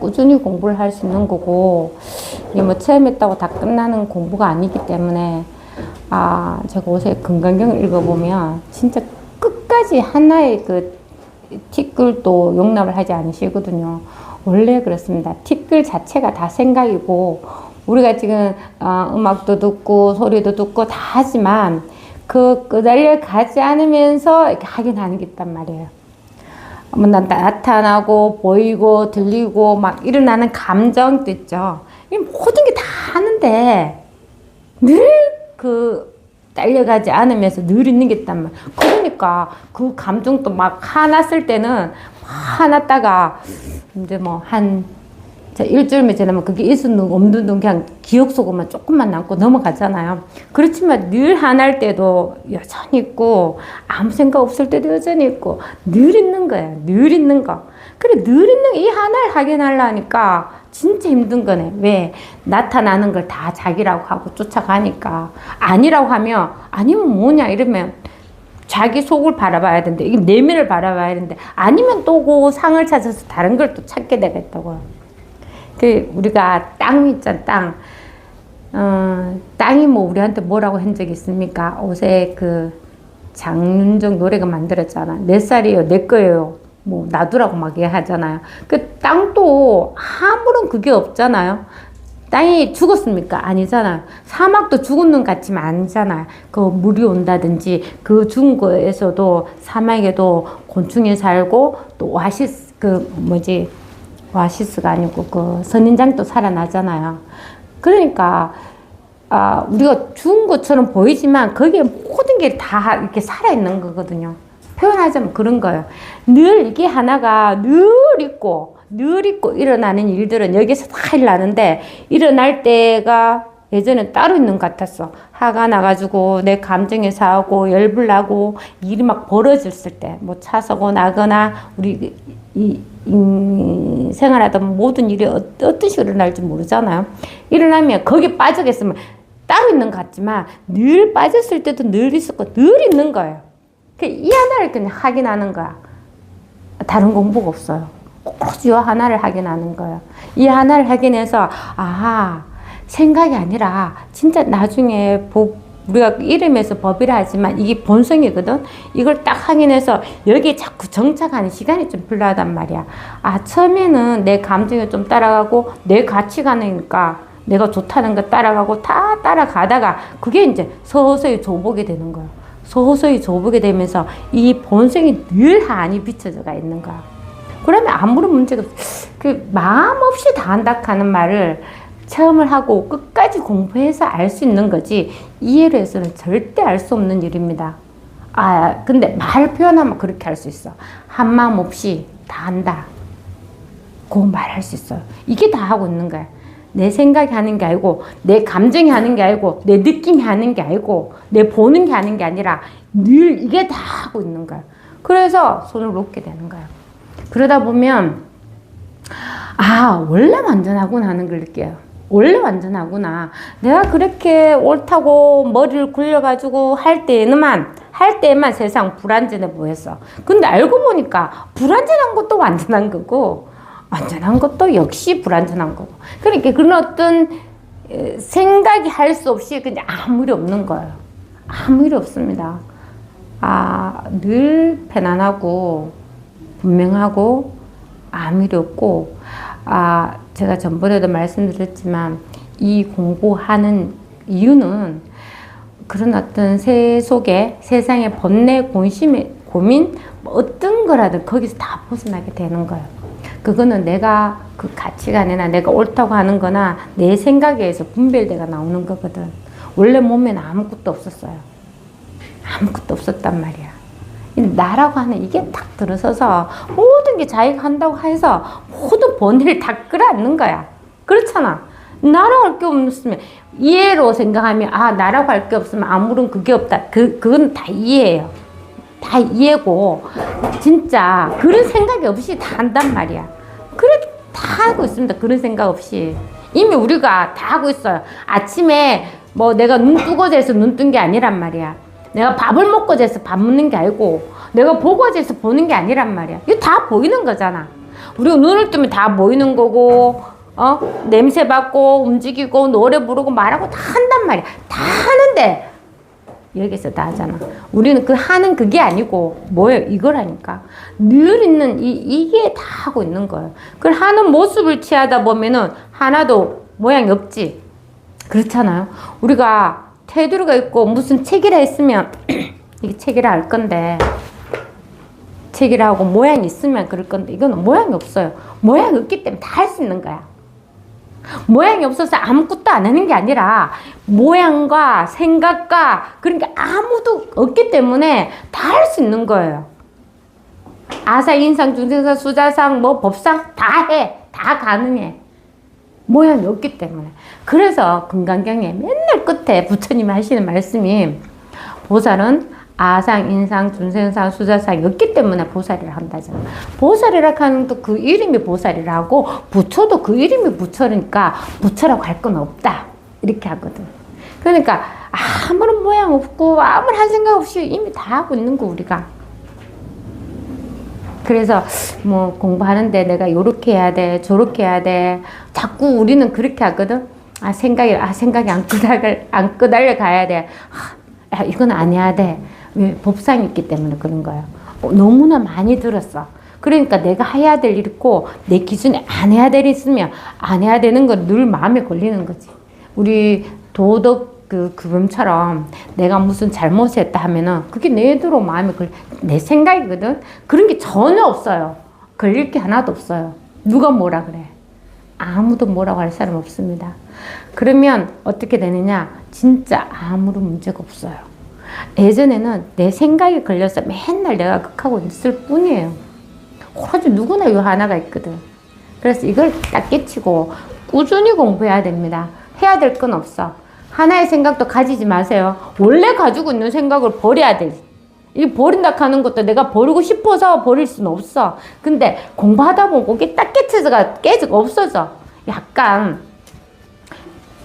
꾸준히 공부를 할 수 있는 거고, 이게 뭐 체험했다고 다 끝나는 공부가 아니기 때문에, 제가 옷에 금강경을 읽어보면 진짜 끝까지 하나의 그 팁글도 용납을 하지 않으시거든요. 원래 그렇습니다. 팁글 자체가 다 생각이고, 우리가 지금 음악도 듣고 소리도 듣고 다 하지만 그 끄달려 가지 않으면서 이렇게 하긴 하는 게 있단 말이에요. 뭐 나타나고 보이고 들리고 막 일어나는 감정도 있죠. 이 모든 게 다 하는데 늘 딸려가지 않으면서 늘 있는 게 있단 말이에요. 그러니까 그 감정도 막 화났을 때는 화났다가 이제 뭐 일주일만 지나면 그게 있은 둥 없는 둥 그냥 기억 속에만 조금만 남고 넘어가잖아요. 그렇지만 늘 화날 때도 여전히 있고 아무 생각 없을 때도 여전히 있고 늘 있는 거예요. 늘 있는 거. 그래 늘 있는 이 하나를 확인하려니까 진짜 힘든 거네. 왜? 나타나는 걸 다 자기라고 하고 쫓아가니까. 아니라고 하면 아니면 뭐냐 이러면 자기 속을 바라봐야 되는데 이게 내면을 바라봐야 되는데 아니면 또 그 상을 찾아서 다른 걸 또 찾게 되겠다고요. 우리가 땅 있잖아, 땅. 땅이 뭐 우리한테 뭐라고 한 적이 있습니까? 옷에 장윤정 노래가 만들었잖아. 내 쌀이에요, 내 거예요. 뭐 놔두라고 막 얘기하잖아요. 땅도 아무런 그게 없잖아요. 땅이 죽었습니까? 아니잖아요. 사막도 죽은 것 같지만 아니잖아요. 물이 온다든지 그 죽은 거에서도 사막에도 곤충이 살고 또 오아시스가 아니고 선인장도 살아나잖아요. 그러니까 우리가 죽은 것처럼 보이지만 거기에 모든 게 다 이렇게 살아있는 거거든요. 표현하자면 그런 거예요. 늘 이게 하나가 늘 있고 일어나는 일들은 여기서 다 일어나는데 일어날 때가 예전엔 따로 있는 것 같았어. 화가 나가지고 내 감정에 상하고 열불 나고 일이 막 벌어졌을 때 뭐 차 사고 나거나 우리 생활하던 모든 일이 어떤 식으로 일어날지 모르잖아요. 일어나면 거기 빠져겠으면 따로 있는 것 같지만 늘 빠졌을 때도 늘 있었고 늘 있는 거예요. 이 하나를 그냥 확인하는 거야. 다른 공부가 없어요. 오로지 이 하나를 확인하는 거예요. 이 하나를 확인해서 생각이 아니라 진짜 나중에 우리가 이름에서 법이라 하지만 이게 본성이거든. 이걸 딱 확인해서 여기에 자꾸 정착하는 시간이 좀 필요하단 말이야. 처음에는 내 감정에 좀 따라가고 내 가치관이니까 내가 좋다는 거 따라가고 다 따라가다가 그게 이제 서서히 좁게 되는 거야. 서서히 좁게 되면서 이 본성이 늘 한이 비춰져가 있는 거야. 그러면 아무런 문제가 없어. 마음 없이 다 한다 하는 말을 체험을 하고 끝까지 공부해서 알 수 있는 거지 이해를 해서는 절대 알 수 없는 일입니다. 근데 말 표현하면 그렇게 할 수 있어. 한 마음 없이 다 한다. 그 말할 수 있어요. 이게 다 하고 있는 거야. 내 생각이 하는 게 아니고 내 감정이 하는 게 아니고 내 느낌이 하는 게 아니고 내 보는 게 하는 게 아니라 늘 이게 다 하고 있는 거야. 그래서 손을 놓게 되는 거야. 그러다 보면 원래 완전하구나 하는 걸 느껴요. 원래 완전하구나. 내가 그렇게 옳다고 머리를 굴려가지고 할 때에만 세상 불완전해 보였어. 근데 알고 보니까 불완전한 것도 완전한 거고 완전한 것도 역시 불완전한 거고. 그러니까 그런 어떤 생각이 할 수 없이 그냥 아무 일 없는 거예요. 아무 일 없습니다. 늘 편안하고 분명하고 아무 일이 없고 제가 전번에도 말씀드렸지만 이 공부하는 이유는 그런 어떤 세상의 번뇌, 고민 어떤 거라든 거기서 다 벗어나게 되는 거예요. 그거는 내가 그 가치관이나 내가 옳다고 하는 거나 내 생각에 의해서 분별돼가 나오는 거거든. 원래 몸에는 아무것도 없었어요. 아무것도 없었단 말이야. 나라고 하는 이게 딱 들어서서 모든 게 자기가 한다고 해서 모든 본의를 다 끌어안는 거야. 그렇잖아. 나라고 할 게 없으면 이해로 생각하면 나라고 할 게 없으면 아무런 그게 없다. 그건 다 이해예요. 다 이해고 진짜 그런 생각이 없이 다 한단 말이야. 그렇게 다 하고 있습니다. 그런 생각 없이. 이미 우리가 다 하고 있어요. 아침에 뭐 내가 눈 뜨고 자서 눈 뜬 게 아니란 말이야. 내가 밥을 먹고 자서 밥 먹는 게 아니고 내가 보고 자서 보는 게 아니란 말이야. 이거 다 보이는 거잖아. 우리가 눈을 뜨면 다 보이는 거고, 냄새 맡고, 움직이고, 노래 부르고, 말하고 다 한단 말이야. 다 하는데, 여기서 다 하잖아. 우리는 그 하는 그게 아니고, 뭐예요? 이거라니까. 늘 있는, 이게 다 하고 있는 거예요. 그걸 하는 모습을 취하다 보면은, 하나도 모양이 없지. 그렇잖아요. 우리가 테두리가 있고, 무슨 책이라 했으면, 이게 책이라 할 건데, 책이라 하고 모양이 있으면 그럴 건데, 이거는 모양이 없어요. 모양이 없기 때문에 다 할 수 있는 거야. 모양이 없어서 아무것도 안 하는 게 아니라 모양과 생각과 그러니까 아무도 없기 때문에 다 할 수 있는 거예요. 아상, 인상, 중생상, 수자상, 뭐 법상 다 해. 다 가능해. 모양이 없기 때문에. 그래서 금강경에 맨날 끝에 부처님이 하시는 말씀이 보살은 아상, 인상, 중생상, 수자상이 없기 때문에 보살이라 한다잖아. 보살이라 하는 또 그 이름이 보살이라고 부처도 그 이름이 부처니까 부처라고 할 건 없다. 이렇게 하거든. 그러니까 아무런 모양 없고 아무런 생각 없이 이미 다 하고 있는 거 우리가. 그래서 뭐 공부하는데 내가 요렇게 해야 돼, 저렇게 해야 돼. 자꾸 우리는 그렇게 하거든. 생각이 안 끄달려 가야 돼. 이건 안 해야 돼. 왜? 법상이 있기 때문에 그런 거예요. 너무나 많이 들었어. 그러니까 내가 해야 될 일 있고 내 기준에 안 해야 될 일 있으면 안 해야 되는 건 늘 마음에 걸리는 거지. 우리 도덕 그금처럼 내가 무슨 잘못을 했다 하면은 그게 내대로 마음에 내 생각이거든. 그런 게 전혀 없어요. 걸릴 게 하나도 없어요. 누가 뭐라 그래. 아무도 뭐라고 할 사람 없습니다. 그러면 어떻게 되느냐? 진짜 아무런 문제가 없어요. 예전에는 내 생각이 걸려서 맨날 내가 극하고 있을 뿐이에요. 오로지 누구나 요 하나가 있거든. 그래서 이걸 딱 깨치고 꾸준히 공부해야 됩니다. 해야 될 건 없어. 하나의 생각도 가지지 마세요. 원래 가지고 있는 생각을 버려야 돼. 이 버린다 하는 것도 내가 버리고 싶어서 버릴 수는 없어. 근데 공부하다 보면 그게 딱 깨지고 없어져. 약간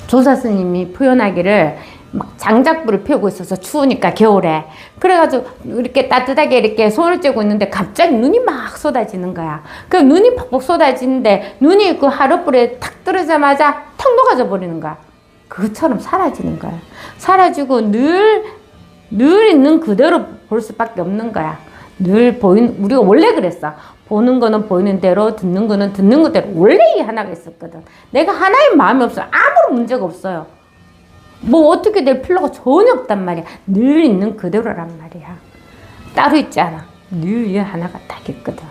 조사 스님이 표현하기를 막 장작불을 피우고 있어서 추우니까 겨울에 그래가지고 이렇게 따뜻하게 이렇게 손을 쬐고 있는데 갑자기 눈이 막 쏟아지는 거야. 그 눈이 퍽퍽 쏟아지는데 눈이 그 하룻불에 탁 떨어지자마자 탁 녹아져 버리는 거야. 그것처럼 사라지는 거야. 사라지고 늘 있는 그대로 볼 수밖에 없는 거야. 우리가 원래 그랬어. 보는 거는 보이는 대로, 듣는 거는 듣는 거대로. 원래 이 하나가 있었거든. 내가 하나의 마음이 없어. 아무런 문제가 없어요. 뭐 어떻게 될 필요가 전혀 없단 말이야. 늘 있는 그대로란 말이야. 따로 있지 않아. 늘 이 하나가 딱 있거든.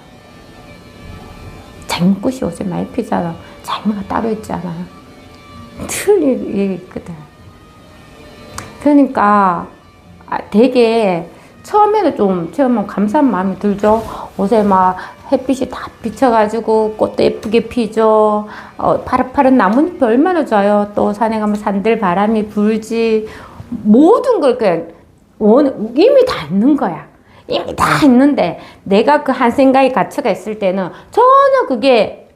장미꽃이 요새 많이 피잖아. 장미가 따로 있지 않아. 늘 이게 있거든. 그러니까 되게 처음에는 좀 처음엔 감사한 마음이 들죠. 옷에 막 햇빛이 다 비쳐가지고 꽃도 예쁘게 피죠. 파릇파릇 나뭇잎이 얼마나 좋아요. 또 산에 가면 산들 바람이 불지. 모든 걸 그냥 이미 다 있는 거야. 이미 다 있는데 내가 그 한 생각이 갇혀가 있을 때는 전혀 그게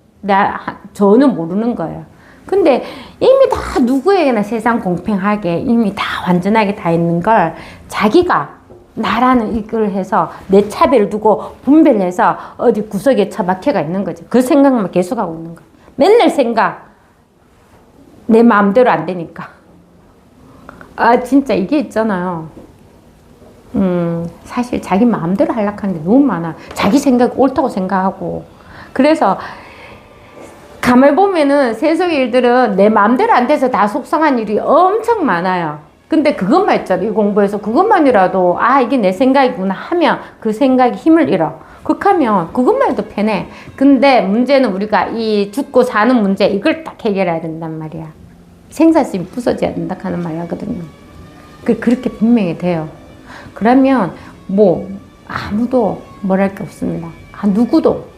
전혀 모르는 거예요. 근데 이미 다 누구에게나 세상 공평하게 이미 다 완전하게 다 있는 걸 자기가 나라는 이걸 해서 내 차별을 두고 분별을 해서 어디 구석에 처박혀가 있는 거지. 그 생각만 계속하고 있는 거야. 맨날 생각. 내 마음대로 안 되니까. 진짜 이게 있잖아요. 사실 자기 마음대로 하려고 하는 게 너무 많아. 자기 생각 옳다고 생각하고. 그래서 가만히 보면은 세상의 일들은 내 마음대로 안 돼서 다 속상한 일이 엄청 많아요. 근데 그것만 있잖아. 이 공부에서 그것만이라도 이게 내 생각이구나 하면 그 생각이 힘을 잃어. 그렇다면 그것만 해도 편해. 근데 문제는 우리가 이 죽고 사는 문제 이걸 딱 해결해야 된단 말이야. 생사심이 부서져야 된다 하는 말 하거든요. 그렇게 분명히 돼요. 그러면 뭐 아무도 뭐랄 게 없습니다. 누구도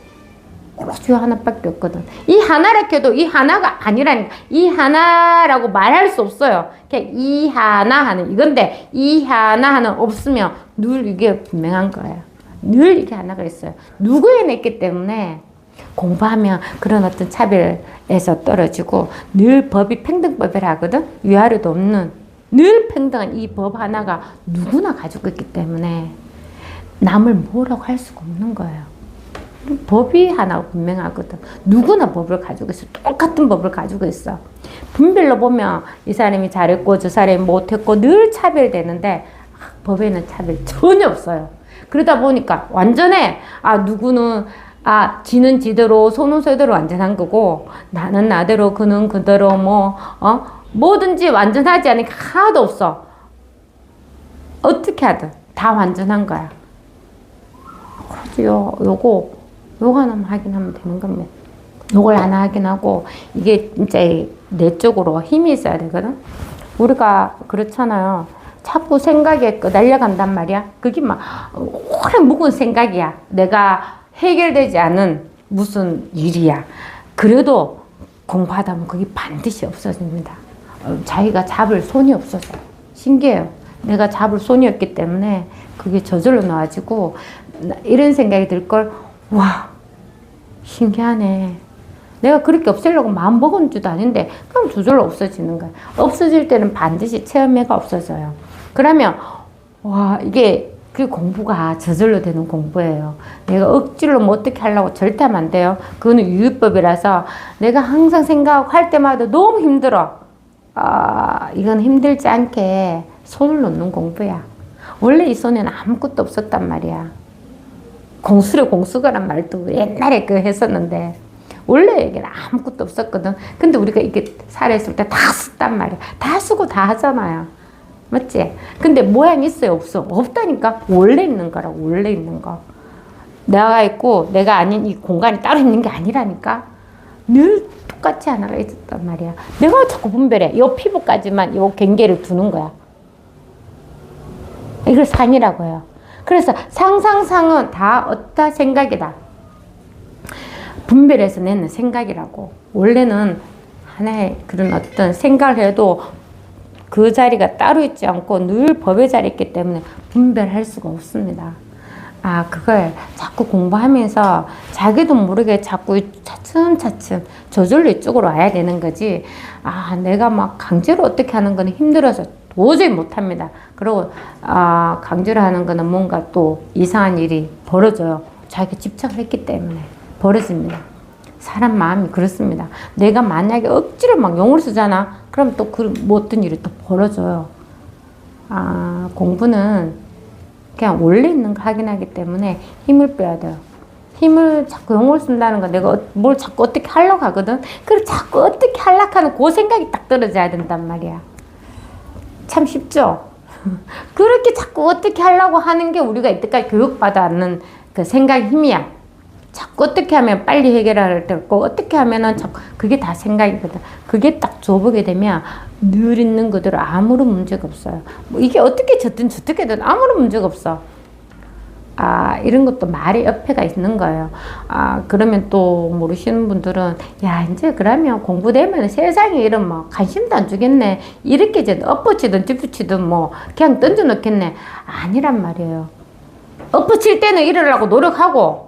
오로지 하나밖에 없거든. 이 하나라 해도 이 하나가 아니라니까. 이 하나라고 말할 수 없어요. 그냥 이 하나 하는 이건데 이 하나 하는 없으면 늘 이게 분명한 거예요. 늘 이게 하나가 있어요. 누구에나 있기 때문에 공부하면 그런 어떤 차별에서 떨어지고 늘 법이 평등법이라 하거든. 위아래도 없는 늘 평등한 이 법 하나가 누구나 가지고 있기 때문에 남을 뭐라고 할 수가 없는 거예요. 법이 하나 분명하거든. 누구나 법을 가지고 있어. 똑같은 법을 가지고 있어. 분별로 보면 이 사람이 잘했고 저 사람이 못했고 늘 차별되는데 법에는 차별 전혀 없어요. 그러다 보니까 완전해. 누구는 지는 지대로 소는 소대로 완전한 거고 나는 나대로 그는 그대로 뭐든지 완전하지 않으니까 하나도 없어. 어떻게 하든 다 완전한 거야. 그렇지요. 요거 하나만 확인하면 되는 겁니다. 요걸 하나 확인하고 이게 진짜 내적으로 힘이 있어야 되거든. 우리가 그렇잖아요. 자꾸 생각에 날려간단 말이야. 그게 막 오래 묵은 생각이야. 내가 해결되지 않은 무슨 일이야. 그래도 공부하다 보면 그게 반드시 없어집니다. 자기가 잡을 손이 없어서 신기해요. 내가 잡을 손이 없기 때문에 그게 저절로 나와지고 이런 생각이 들걸. 와, 신기하네. 내가 그렇게 없애려고 마음 먹은 줄도 아닌데 그럼 저절로 없어지는 거야. 없어질 때는 반드시 체험회가 없어져요. 그러면 와, 이게 그 공부가 저절로 되는 공부예요. 내가 억지로 뭐 어떻게 하려고 절대 하면 안 돼요. 그거는 유유법이라서 내가 항상 생각하고 할 때마다 너무 힘들어. 이건 힘들지 않게 손을 놓는 공부야. 원래 이 손에는 아무것도 없었단 말이야. 공수래 공수가란 말도 옛날에 했었는데 원래 여기는 아무것도 없었거든. 근데 우리가 이게 살아있을 때 다 썼단 말이야. 다 쓰고 다 하잖아요. 맞지? 근데 모양이 있어요? 없어? 없다니까? 원래 있는 거라고. 원래 있는 거. 내가 있고 내가 아닌 이 공간이 따로 있는 게 아니라니까. 늘 똑같이 하나가 있었단 말이야. 내가 자꾸 분별해. 이 피부까지만 이 경계를 두는 거야. 이걸 상이라고 해요. 그래서 상상상은 다 어떠 생각이다. 분별해서 내는 생각이라고. 원래는 하나의 그런 어떤 생각을 해도 그 자리가 따로 있지 않고 늘 법의 자리에 있기 때문에 분별할 수가 없습니다. 그걸 자꾸 공부하면서 자기도 모르게 자꾸 차츰차츰 저절로 이쪽으로 와야 되는 거지. 내가 막 강제로 어떻게 하는 거는 힘들어서 도저히 못합니다. 그리고 강제로 하는 거는 뭔가 또 이상한 일이 벌어져요. 자기가 집착을 했기 때문에 벌어집니다. 사람 마음이 그렇습니다. 내가 만약에 억지로 막 용을 쓰잖아. 그럼 또 뭐 어떤 일이 또 벌어져요. 공부는 그냥 원래 있는 거 확인하기 때문에 힘을 빼야 돼요. 힘을 자꾸 용을 쓴다는 거 내가 뭘 자꾸 어떻게 하려고 하거든. 그걸 자꾸 어떻게 하려고 하는 그 생각이 딱 떨어져야 된단 말이야. 참 쉽죠? 그렇게 자꾸 어떻게 하려고 하는 게 우리가 이때까지 교육받아 왔는 그 생각의 힘이야. 자꾸 어떻게 하면 빨리 해결할 때 있고 어떻게 하면은 자꾸 그게 다 생각이거든. 그게 딱 줘보게 되면 늘 있는 그대로 아무런 문제가 없어요. 뭐 이게 어떻게 졌든 저떻게든 아무런 문제가 없어. 이런 것도 말의 옆에가 있는 거예요. 그러면 또 모르시는 분들은 야 이제 그러면 공부되면 세상에 이런 뭐 관심도 안 주겠네. 이렇게 이제 엎어치든 뒤붙이든 뭐 그냥 던져놓겠네. 아니란 말이에요. 엎어칠 때는 일어나려고 노력하고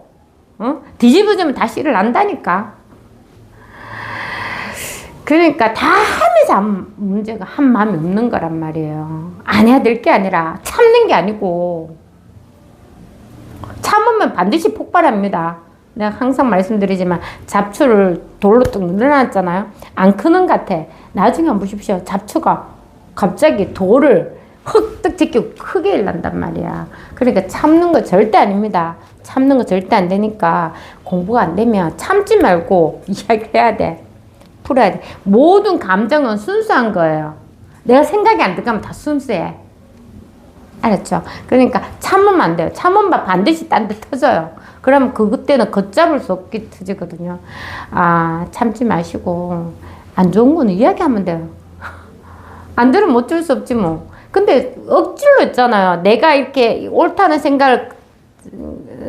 뒤집어지면 다시 일어난다니까. 그러니까 다 하면서 문제가 한 마음이 없는 거란 말이에요. 안 해야 될 게 아니라 참는 게 아니고 참으면 반드시 폭발합니다. 내가 항상 말씀드리지만 잡초를 돌로 뚝 늘어놨잖아요. 안 크는 것 같아. 나중에 한번 보십시오. 잡초가 갑자기 돌을 흙떡 제끼고 크게 일난단 말이야. 그러니까 참는 거 절대 아닙니다. 참는 거 절대 안 되니까 공부가 안 되면 참지 말고 이야기해야 돼. 풀어야 돼. 모든 감정은 순수한 거예요. 내가 생각이 안 들어가면 다 순수해. 알았죠? 그러니까 참으면 안 돼요. 참으면 반드시 딴 데 터져요. 그러면 그때는 걷잡을 수 없게 터지거든요. 참지 마시고 안 좋은 거는 이야기하면 돼요. 안 들으면 어쩔 수 없지 뭐. 근데 억지로 했잖아요. 내가 이렇게 옳다는 생각을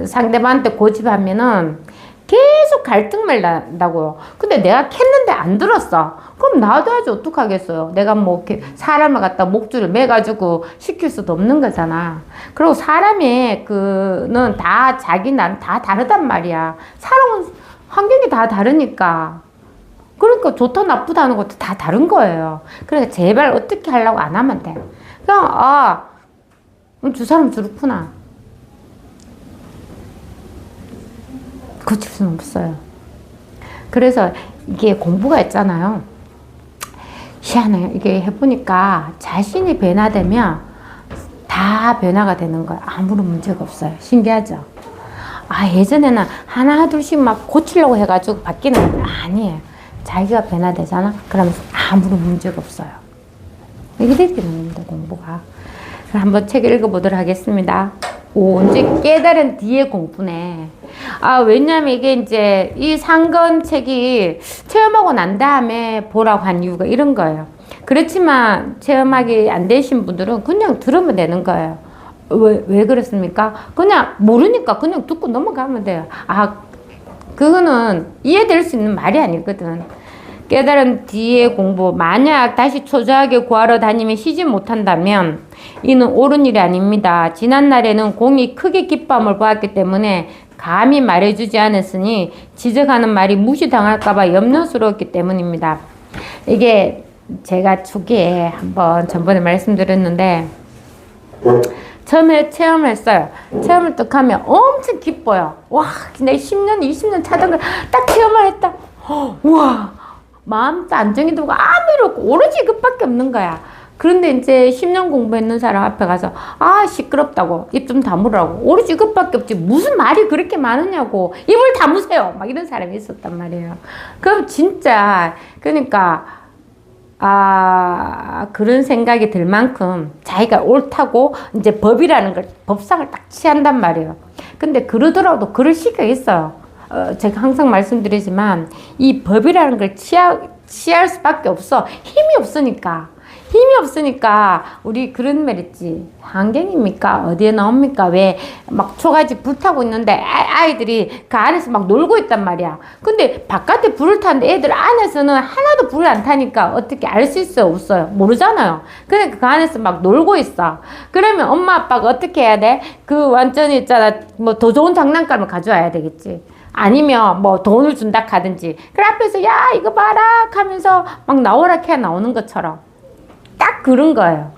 상대방한테 고집하면은 계속 갈등만 난다고요. 근데 내가 캤는데 안 들었어. 그럼 놔둬야지 어떡하겠어요. 내가 뭐 이렇게 사람을 갖다 목줄을 매가지고 시킬 수도 없는 거잖아. 그리고 사람의 그는 다 자기 나름 다 다르단 말이야. 사람은 환경이 다 다르니까. 그러니까 좋다 나쁘다는 것도 다 다른 거예요. 그러니까 제발 어떻게 하려고 안 하면 돼. 그냥 저 사람 저렇구나. 고칠 수는 없어요. 그래서 이게 공부가 있잖아요. 희한해요. 이게 해보니까 자신이 변화되면 다 변화가 되는 거예요. 아무런 문제가 없어요. 신기하죠? 예전에는 하나 둘씩 막 고치려고 해가지고 바뀌는 거 아니에요. 자기가 변화되잖아? 그러면 아무런 문제가 없어요. 이렇게 되는 겁니다, 공부가. 한번 책 읽어보도록 하겠습니다. 이제 깨달은 뒤에 공부네. 왜냐면 이게 이제 이 상건 책이 체험하고 난 다음에 보라고 한 이유가 이런 거예요. 그렇지만 체험하기 안 되신 분들은 그냥 들으면 되는 거예요. 왜 그렇습니까? 그냥 모르니까 그냥 듣고 넘어가면 돼요. 그거는 이해될 수 있는 말이 아니거든. 깨달은 뒤에 공부. 만약 다시 초조하게 구하러 다니며 쉬지 못한다면 이는 옳은 일이 아닙니다. 지난날에는 공이 크게 기뻐함을 보았기 때문에 감히 말해주지 않았으니 지적하는 말이 무시당할까봐 염려스러웠기 때문입니다. 이게 제가 초기에 한번 전번에 말씀드렸는데 처음에 체험을 했어요. 체험을 딱 하면 엄청 기뻐요. 와, 내 10년, 20년 차던 걸 딱 체험을 했다. 우와, 마음도 안정이 되고 아무 일 없고 오로지 그것밖에 없는 거야. 그런데 이제 10년 공부했는 사람 앞에 가서 시끄럽다고 입 좀 다물으라고 오로지 그것밖에 없지 무슨 말이 그렇게 많으냐고 입을 다무세요 막 이런 사람이 있었단 말이에요. 그럼 진짜 그러니까 그런 생각이 들 만큼 자기가 옳다고 이제 법이라는 걸 법상을 딱 취한단 말이에요. 근데 그러더라도 그럴 시기가 있어요. 제가 항상 말씀드리지만 이 법이라는 걸 취할 수밖에 없어. 힘이 없으니까 우리 그런 말 있지. 환경입니까? 어디에 나옵니까? 왜 막 초가지 불타고 있는데 아이들이 그 안에서 막 놀고 있단 말이야. 근데 바깥에 불을 타는데 애들 안에서는 하나도 불을 안 타니까 어떻게 알 수 있어요? 없어요? 모르잖아요. 그러니까 그 안에서 막 놀고 있어. 그러면 엄마 아빠가 어떻게 해야 돼? 그 완전히 있잖아. 뭐 더 좋은 장난감을 가져와야 되겠지. 아니면 뭐 돈을 준다 하든지. 그 앞에서 야 이거 봐라 하면서 막 나오라 해야 나오는 것처럼. 딱 그런 거예요.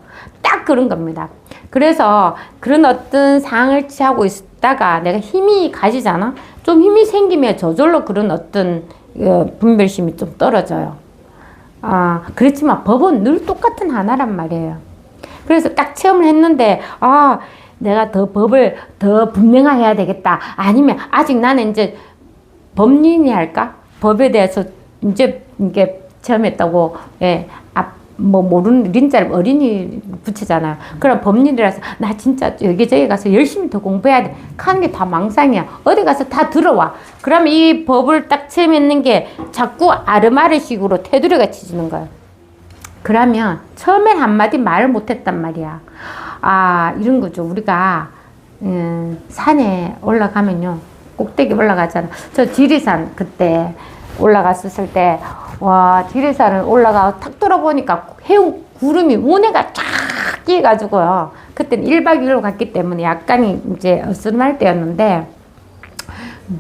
딱 그런 겁니다. 그래서 그런 어떤 상을 취하고 있다가 내가 힘이 가지잖아? 좀 힘이 생기면 저절로 그런 어떤 분별심이 좀 떨어져요. 그렇지만 법은 늘 똑같은 하나란 말이에요. 그래서 딱 체험을 했는데, 내가 더 법을 더 분명화해야 되겠다. 아니면 아직 나는 이제 법린이 할까? 법에 대해서 이제 이게 체험했다고, 뭐 모르는 린자를 어린이 붙이잖아요. 그럼 법률이라서 나 진짜 여기저기 가서 열심히 더 공부해야 돼 하는 게 다 망상이야. 어디 가서 다 들어와. 그러면 이 법을 딱 체험했는 게 자꾸 아르마르식으로 테두리가 치지는 거예요. 그러면 처음엔 한마디 말을 못했단 말이야. 이런 거죠. 우리가 산에 올라가면요, 꼭대기 올라가잖아. 저 지리산 그때 올라갔었을 때, 지리산을 올라가 탁 돌아보니까 해운 구름이 운해가 쫙 끼어가지고요. 그때는 1박 2일로 갔기 때문에 약간이 이제 어스름할 때였는데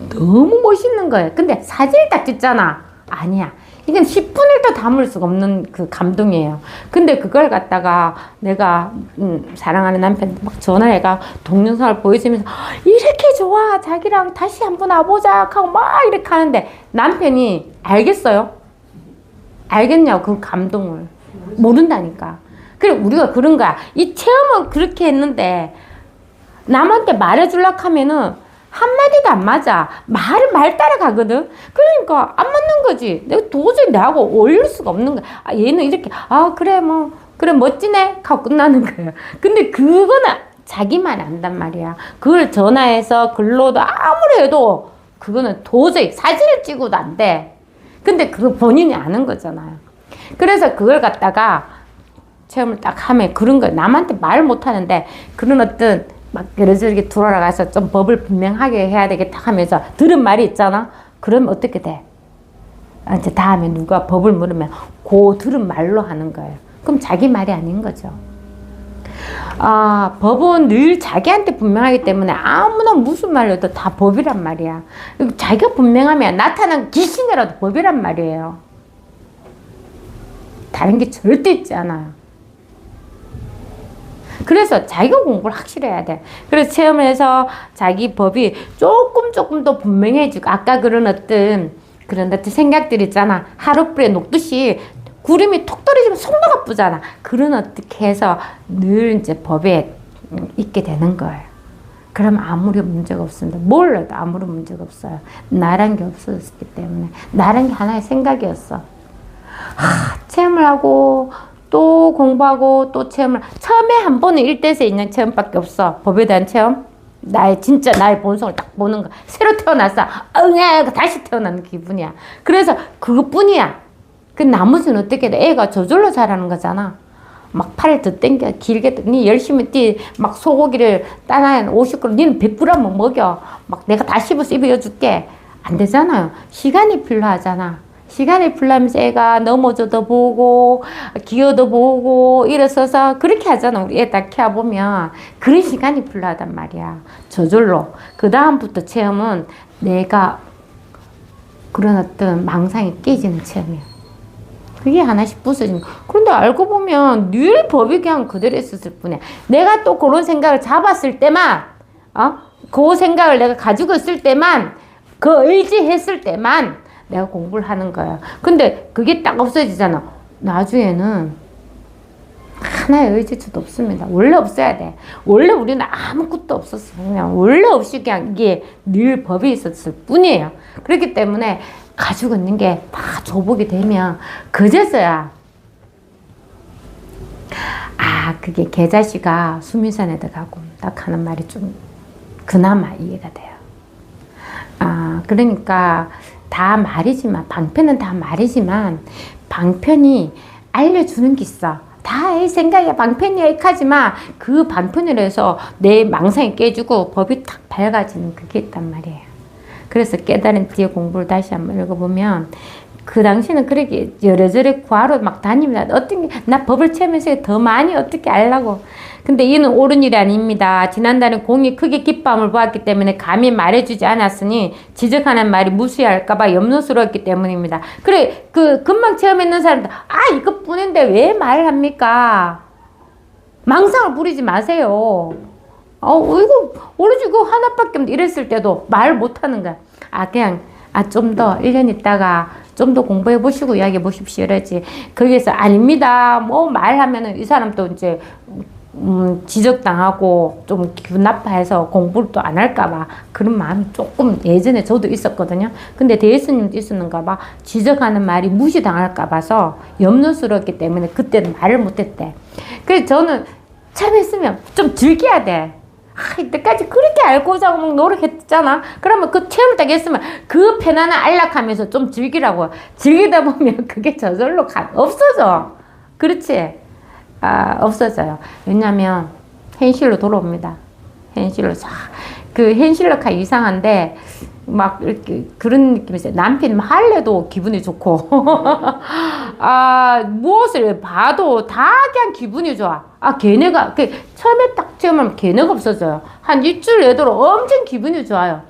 너무 멋있는 거예요. 근데 사진을 딱 찍잖아. 아니야. 이건 10분을 더 담을 수가 없는 그 감동이에요. 근데 그걸 갖다가 내가 사랑하는 남편한테 막 전화해가 동영상을 보여주면서 이렇게 좋아 자기랑 다시 한번 와보자 하고 막 이렇게 하는데 남편이 알겠어요? 알겠냐고 그 감동을. 모른다니까. 그래 우리가 그런 거야. 이 체험은 그렇게 했는데 남한테 말해주려고 하면은 한마디도 안 맞아. 말 따라가거든. 그러니까 안 맞는 거지. 내가 도저히 나하고 어울릴 수가 없는 거야. 얘는 이렇게 그래 멋지네 하고 끝나는 거야. 근데 그거는 자기만 안단 말이야. 그걸 전화해서 글로도 아무리 해도 그거는 도저히 사진을 찍어도 안 돼. 근데 그거 본인이 아는 거잖아요. 그래서 그걸 갖다가 체험을 딱 하면 그런 거 남한테 말 못 하는데 그런 어떤 막 이렇게 돌아가서 좀 법을 분명하게 해야 되겠다 하면서 들은 말이 있잖아. 그러면 어떻게 돼? 이제 다음에 누가 법을 물으면 그 들은 말로 하는 거예요. 그럼 자기 말이 아닌 거죠. 법은 늘 자기한테 분명하기 때문에 아무나 무슨 말을 해도 다 법이란 말이야. 자기가 분명하면 나타난 귀신이라도 법이란 말이에요. 다른 게 절대 있지 않아요. 그래서 자기가 공부를 확실히 해야 돼. 그래서 체험을 해서 자기 법이 조금 더 분명해지고, 아까 그런 어떤 생각들 있잖아. 하룻불에 녹듯이 구름이 톡 떨어지면 속도가 나쁘잖아. 그런 어떻게 해서 늘 이제 법에 있게 되는 거예요. 그럼 아무리 문제가 없습니다. 뭘 해도 아무런 문제가 없어요. 나란 게 없어졌기 때문에. 나란 게 하나의 생각이었어. 체험을 하고 또 공부하고 또 체험을, 처음에 한 번은 1대에서 있는 체험밖에 없어. 법에 대한 체험. 진짜 나의 본성을 딱 보는 거. 새로 태어났어. 다시 태어나는 기분이야. 그래서 그것뿐이야. 그 나머지는 어떻게 돼? 애가 저절로 자라는 거잖아. 막 팔을 더 당겨 길게 니 열심히 막 소고기를 따나 50g 니는 100g만 먹여. 막 내가 다 씹어서 입에 줄게. 안 되잖아요. 시간이 필요하잖아. 시간이 필요하면서 애가 넘어져도 보고 기어도 보고 일어서서 그렇게 하잖아. 우리 애 다 키워보면 그런 시간이 필요하단 말이야. 저절로. 그 다음부터 체험은 내가 그런 어떤 망상이 깨지는 체험이야. 그게 하나씩 부서지는 거. 그런데 알고 보면 늘 법이 그냥 그대로 있었을 뿐이야. 내가 또 그런 생각을 잡았을 때만, 그 생각을 내가 가지고 있을 때만, 그 의지했을 때만 내가 공부를 하는 거야. 근데 그게 딱 없어지잖아. 나중에는 하나의 의지처도 없습니다. 원래 없어야 돼. 원래 우리는 아무것도 없었어. 그냥 원래 없이 그냥 이게 늘 법이 있었을 뿐이에요. 그렇기 때문에 가지고 있는 게 다 조복이 되면 그제서야 그게 계자씨가 수미산에 들어가고 딱 하는 말이 좀 그나마 이해가 돼요. 그러니까 다 말이지만, 방편은 다 말이지만 방편이 알려주는 게 있어. 다 이 생각이야. 방편이야 하지만 그 방편으로 해서 내 망상이 깨지고 법이 탁 밝아지는 그게 있단 말이에요. 그래서 깨달은 뒤에 공부를 다시 한번 읽어보면 그 당시는 그렇게 여러저러 구하러 막 다닙니다. 어떤 게, 나 법을 채우면서 더 많이 어떻게 알라고. 근데 이는 옳은 일이 아닙니다. 지난달에 공이 크게 기뻐함을 보았기 때문에 감히 말해주지 않았으니 지적하는 말이 무시할까봐 염려스러웠기 때문입니다. 그래, 금방 체험했는 사람들, 이것뿐인데 왜 말을 합니까? 망상을 부리지 마세요. 이거, 오로지 이거 하나밖에 없는데 이랬을 때도 말 못하는 거야. 좀 더 1년 있다가 좀 더 공부해 보시고 이야기해 보십시오. 이러지. 거기에서 아닙니다. 말하면은 이 사람 또 이제, 지적당하고 좀 기분 나빠해서 공부를 또 안 할까봐 그런 마음이 조금 예전에 저도 있었거든요. 근데 대예수님도 있었는가 봐. 지적하는 말이 무시당할까 봐서 염려스러웠기 때문에 그때는 말을 못했대. 그래서 저는 참 했으면 좀 즐겨야 돼. 이때까지 그렇게 알고자 막 노력했잖아. 그러면 그 체험을 딱 했으면 그 편안한 안락하면서 좀 즐기라고. 즐기다 보면 그게 저절로 없어져. 그렇지? 없어져요. 왜냐면 현실로 돌아옵니다. 현실로 그 현실로가 이상한데 막 이렇게 그런 느낌이 있어요. 남편이 할래도 기분이 좋고 무엇을 봐도 다 그냥 기분이 좋아. 걔네가 처음에 딱 체험하면 걔네가 없어져요. 한 일주일 내도록 엄청 기분이 좋아요.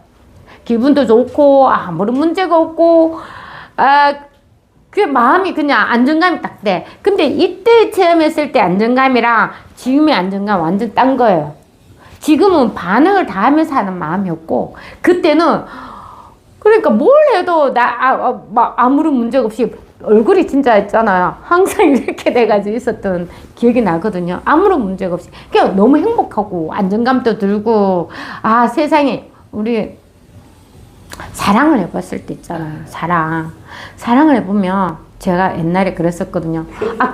기분도 좋고 아무런 문제가 없고 그 마음이 그냥 안정감이 딱 돼. 근데 이때 체험했을 때 안정감이랑 지금의 안정감 완전 딴 거예요. 지금은 반응을 다 하면서 하는 마음이었고, 그때는, 그러니까 뭘 해도 아무런 문제가 없이 얼굴이 진짜 있잖아요. 항상 이렇게 돼가지고 있었던 기억이 나거든요. 아무런 문제가 없이. 그냥 너무 행복하고, 안정감도 들고, 세상에, 우리, 사랑을 해봤을 때 있잖아요. 사랑을 해보면, 제가 옛날에 그랬었거든요.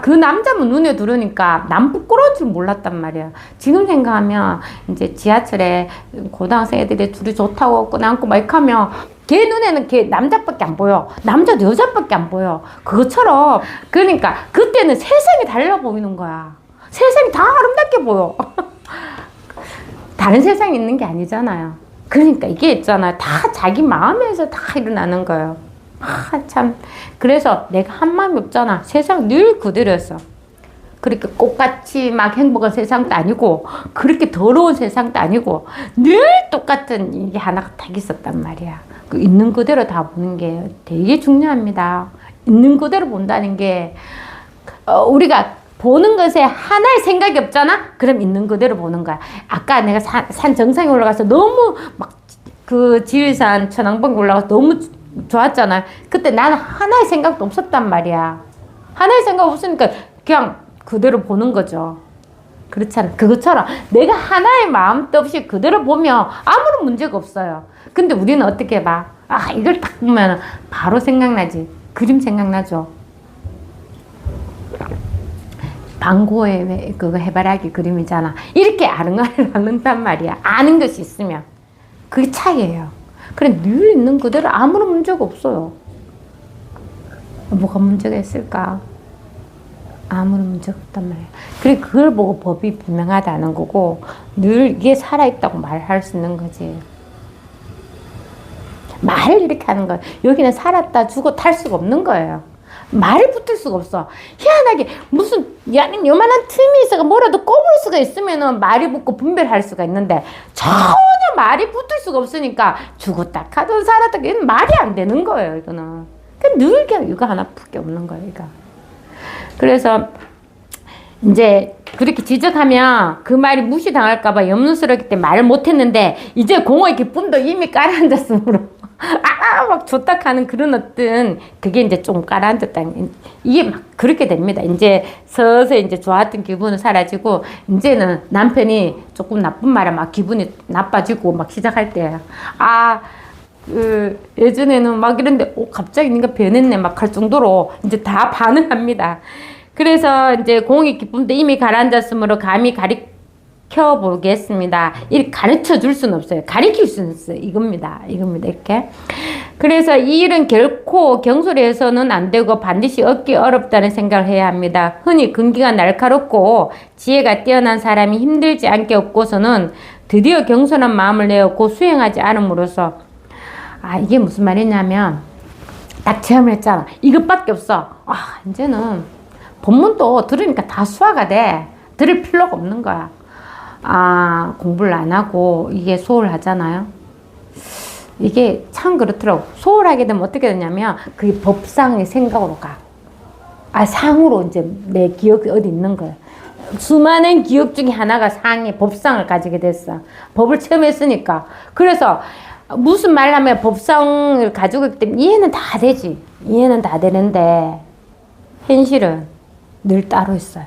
그 남자만 눈에 들으니까 남 부끄러운 줄 몰랐단 말이에요. 지금 생각하면 이제 지하철에 고등학생 애들이 둘이 좋다고 껴안고 막 이렇게 하면 걔 눈에는 걔 남자밖에 안 보여. 남자도 여자밖에 안 보여. 그것처럼 그러니까 그때는 세상이 달라 보이는 거야. 세상이 다 아름답게 보여. 다른 세상이 있는 게 아니잖아요. 그러니까 이게 있잖아요. 다 자기 마음에서 다 일어나는 거예요. 참. 그래서 내가 한 마음이 없잖아. 세상 늘 그대로였어. 그렇게 꽃같이 막 행복한 세상도 아니고, 그렇게 더러운 세상도 아니고, 늘 똑같은 이게 하나가 딱 있었단 말이야. 있는 그대로 다 보는 게 되게 중요합니다. 있는 그대로 본다는 게, 우리가 보는 것에 하나의 생각이 없잖아? 그럼 있는 그대로 보는 거야. 아까 내가 산 정상에 올라가서 너무 막 그 지리산 천왕봉 올라가서 너무 좋았잖아. 그때 나는 하나의 생각도 없었단 말이야. 하나의 생각 없으니까 그냥 그대로 보는 거죠. 그렇잖아. 그것처럼 내가 하나의 마음도 없이 그대로 보면 아무런 문제가 없어요. 근데 우리는 어떻게 봐? 아, 이걸 딱 보면 바로 생각나지. 그림 생각나죠. 방고의 그거 해바라기 그림이잖아. 이렇게 아른아른한단 말이야. 아는 것이 있으면. 그게 차이예요. 그래, 늘 있는 그대로 아무런 문제가 없어요. 뭐가 문제가 있을까? 아무런 문제가 없단 말이에요. 그래, 그걸 보고 법이 분명하다는 거고, 늘 이게 살아있다고 말할 수 있는 거지. 말을 이렇게 하는 거예요. 여기는 살았다 죽어 탈 수가 없는 거예요. 말을 붙을 수가 없어. 희한하게 무슨 요만한 틈이 있어가 뭐라도 꼽을 수가 있으면은 말이 붙고 분별할 수가 있는데 전혀 말이 붙을 수가 없으니까 죽었다 하든 살았다 이건 말이 안 되는 거예요. 이거는 늘 그냥 이거 하나밖에 없는 거예요. 이거. 그래서 이제 그렇게 지적하면 그 말이 무시당할까봐 염려스럽기 때문에 말을 못했는데 이제 공허의 기쁨도 이미 깔아앉았으므로 막 좋다 하는 그런 어떤 그게 이제 좀 깔아앉았다. 이게 막 그렇게 됩니다. 이제 서서히 이제 좋았던 기분은 사라지고 이제는 남편이 조금 나쁜 말에 막 기분이 나빠지고 막 시작할 때예요. 예전에는 막 이런데 갑자기 네가 변했네 막 할 정도로 이제 다 반응합니다. 그래서 이제 공의 기쁨도 이미 가라앉았으므로 감히 가르쳐 보겠습니다. 이렇게 가르쳐 줄 수는 없어요. 가르칠 수는 있어요. 이겁니다. 이렇게. 그래서 이 일은 결코 경솔해서는 안 되고 반드시 얻기 어렵다는 생각을 해야 합니다. 흔히 근기가 날카롭고 지혜가 뛰어난 사람이 힘들지 않게 얻고서는 드디어 경솔한 마음을 내어 곧 수행하지 않음으로써 이게 무슨 말이냐면 딱 체험을 했잖아. 이것밖에 없어. 이제는 본문도 들으니까 다 수화가 돼. 들을 필요가 없는 거야. 공부를 안 하고 이게 소홀하잖아요. 이게 참 그렇더라고. 소홀하게 되면 어떻게 되냐면 그게 법상의 생각으로 가. 상으로 이제 내 기억이 어디 있는 거야. 수많은 기억 중에 하나가 상의 법상을 가지게 됐어. 법을 체험했으니까. 그래서 무슨 말을 하면 법상을 가지고 있기 때문에 이해는 다 되지. 이해는 다 되는데 현실은 늘 따로 있어요.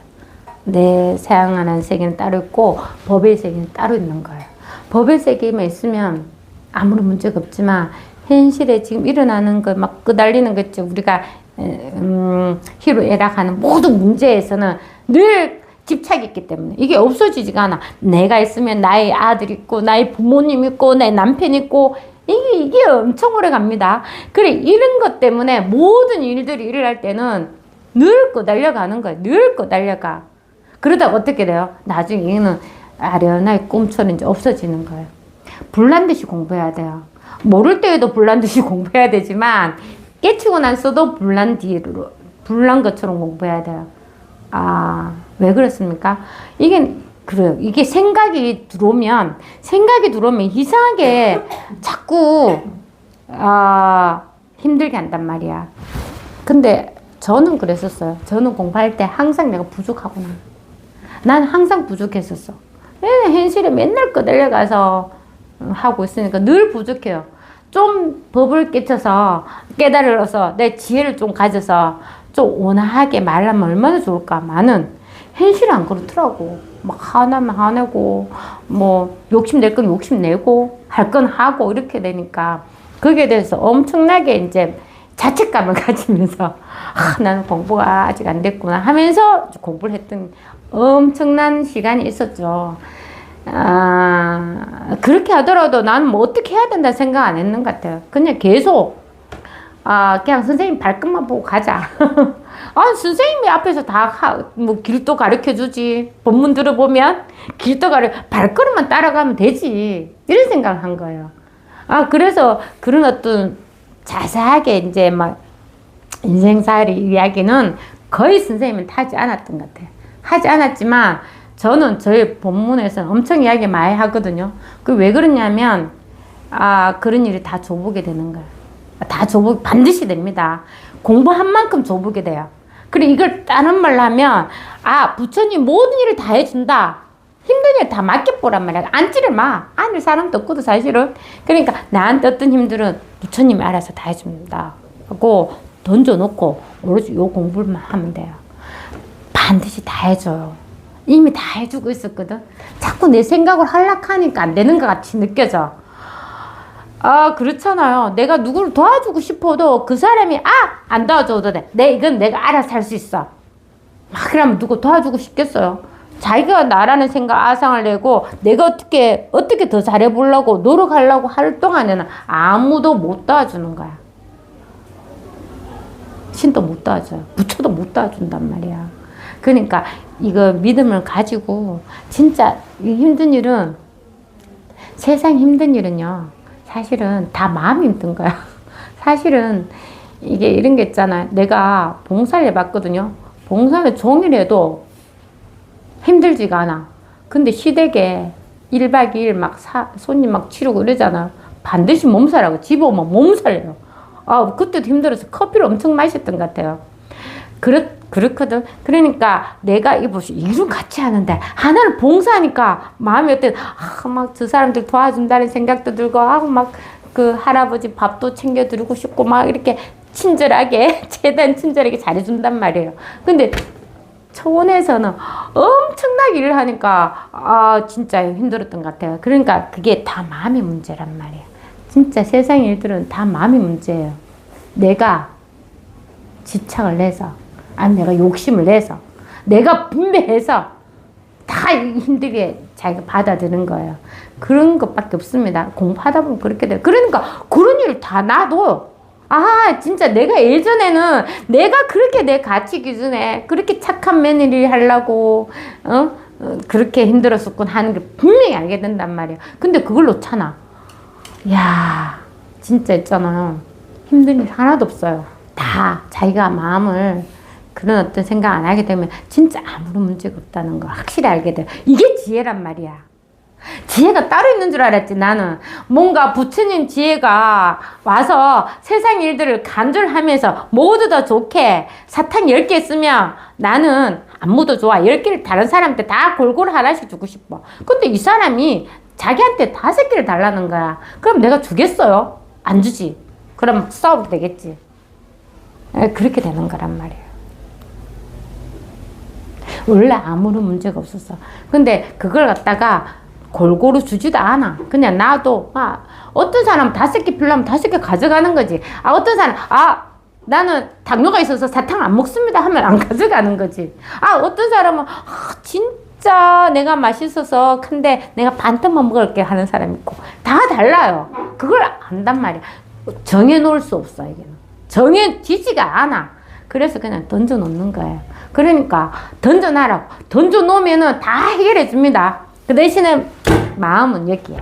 내 사용하는 세계는 따로 있고 법의 세계는 따로 있는 거예요. 법의 세계만 있으면 아무런 문제가 없지만 현실에 지금 일어나는 거 막 끄달리는 거 있죠. 우리가 희로애락하는 모든 문제에서는 늘 집착이 있기 때문에 이게 없어지지가 않아. 내가 있으면 나의 아들 있고 나의 부모님 있고 내 남편 있고 이게 엄청 오래 갑니다. 그래 이런 것 때문에 모든 일들이 일어날 때는 늘 끌달려가는 거예요. 늘 끌달려가. 그러다가 어떻게 돼요? 나중에 이거는 아련하게 꿈처럼 이제 없어지는 거예요. 불난 듯이 공부해야 돼요. 모를 때에도 불난 듯이 공부해야 되지만 깨치고 났어도 불난 뒤로 불난 것처럼 공부해야 돼요. 왜 그렇습니까? 이게 그래요. 이게 생각이 들어오면 이상하게 자꾸 힘들게 한단 말이야. 근데 저는 그랬었어요. 저는 공부할 때 항상 내가 부족하구나. 난 항상 부족했었어. 현실에 맨날 끌려가서 하고 있으니까 늘 부족해요. 좀 법을 깨달아서 내 지혜를 좀 가져서 좀 온화하게 말하면 얼마나 좋을까만은 현실은 안 그렇더라고. 막 화나면 화내고 뭐 욕심낼 건 욕심내고 할 건 하고 이렇게 되니까 거기에 대해서 엄청나게 이제 자책감을 가지면서 나는 공부가 아직 안 됐구나 하면서 공부를 했던 엄청난 시간이 있었죠. 그렇게 하더라도 나는 뭐 어떻게 해야 된다 생각 안 했는 것 같아요. 그냥 계속 그냥 선생님 발끝만 보고 가자. 선생님이 앞에서 뭐 길도 가르쳐 주지. 본문 들어보면 길도 발걸음만 따라가면 되지. 이런 생각을 한 거예요. 그래서 그런 어떤 자세하게 이제 막 인생살이 이야기는 거의 선생님은 하지 않았던 것 같아요. 하지 않았지만 저는 저희 본문에서는 엄청 이야기 많이 하거든요. 그 왜 그러냐면 그런 일이 다 줘보게 되는 거예요. 다 반드시 됩니다. 공부한 만큼 줘보게 돼요. 그리고 이걸 다른 말로 하면 아, 부처님 모든 일을 다 해준다. 힘든 일 다 맡겨보란 말이야. 앉지를 마. 앉을 사람도 없거든, 사실은. 그러니까 나한테 어떤 힘들은 부처님이 알아서 다 해줍니다. 하고 던져놓고 오로지 요 공부만 하면 돼요. 반드시 다 해줘요. 이미 다 해주고 있었거든. 자꾸 내 생각을 하려하니까 안 되는 것 같이 느껴져. 아, 그렇잖아요. 내가 누구를 도와주고 싶어도 그 사람이 안 도와줘도 돼. 이건 내가 알아서 할 수 있어. 그러면 누구 도와주고 싶겠어요? 자기가 나라는 생각 아상을 내고 내가 어떻게 더 잘해보려고 노력하려고 할 동안에는 아무도 못 도와주는 거야. 신도 못 도와줘요. 부처도 못 도와준단 말이야. 그러니까 이거 믿음을 가지고 진짜 힘든 일은, 세상 힘든 일은요, 사실은 다 마음이 힘든 거야. 사실은 이게 이런 게 있잖아요. 내가 봉사를 해봤거든요. 봉사를 종일 해도 힘들지가 않아. 근데 시댁에 1박 2일 막 손님 막 치르고 이러잖아. 반드시 몸살하고 집 오면 몸살해요. 그때도 힘들어서 커피를 엄청 마셨던 것 같아요. 그렇거든. 그러니까 내가 일은 같이 하는데 하나를 봉사하니까 마음이 어때? 막 저 사람들 도와준다는 생각도 들고, 막 그 할아버지 밥도 챙겨드리고 싶고, 막 이렇게 친절하게, 최대한 친절하게 잘해준단 말이에요. 근데 초원에서는 엄청나게 일을 하니까 진짜 힘들었던 것 같아요. 그러니까 그게 다 마음의 문제란 말이에요. 진짜 세상 일들은 다 마음의 문제예요. 내가 집착을 내서, 내가 욕심을 내서, 내가 분배해서 다 힘들게 자기가 받아들이는 거예요. 그런 것밖에 없습니다. 공부하다 보면 그렇게 돼요. 그러니까 그런 일을 다 놔도, 진짜 내가 예전에는 내가 그렇게 내 가치 기준에 그렇게 착한 며느리 하려고 그렇게 힘들었었군 하는 게 분명히 알게 된단 말이에요. 근데 그걸 놓잖아. 야, 진짜 있잖아요. 힘든 일 하나도 없어요. 다 자기가 마음을 그런 어떤 생각 안 하게 되면 진짜 아무런 문제가 없다는 거 확실히 알게 돼요. 이게 지혜란 말이야. 지혜가 따로 있는 줄 알았지. 나는 뭔가 부처님 지혜가 와서 세상 일들을 간절하면서 모두 다 좋게 사탕 10개 쓰면 나는 안 묻어 좋아. 10개를 다른 사람한테 다 골고루 하나씩 주고 싶어. 근데 이 사람이 자기한테 5개를 달라는 거야. 그럼 내가 주겠어요? 안 주지. 그럼 싸우면 되겠지. 그렇게 되는 거란 말이에요. 원래 아무런 문제가 없었어. 근데 그걸 갖다가 골고루 주지도 않아. 그냥 놔도, 어떤 사람은 5개 필요하면 5개 가져가는 거지. 어떤 사람, 나는 당뇨가 있어서 사탕 안 먹습니다 하면 안 가져가는 거지. 어떤 사람은, 진짜 내가 맛있어서 근데 내가 반틈만 먹을게 하는 사람이 있고. 다 달라요. 그걸 안단 말이야. 정해놓을 수 없어, 이게는. 정해지지가 않아. 그래서 그냥 던져놓는 거예요. 그러니까 던져놔라고. 던져놓으면은 다 해결해 줍니다. 그 대신에 마음은 여기에.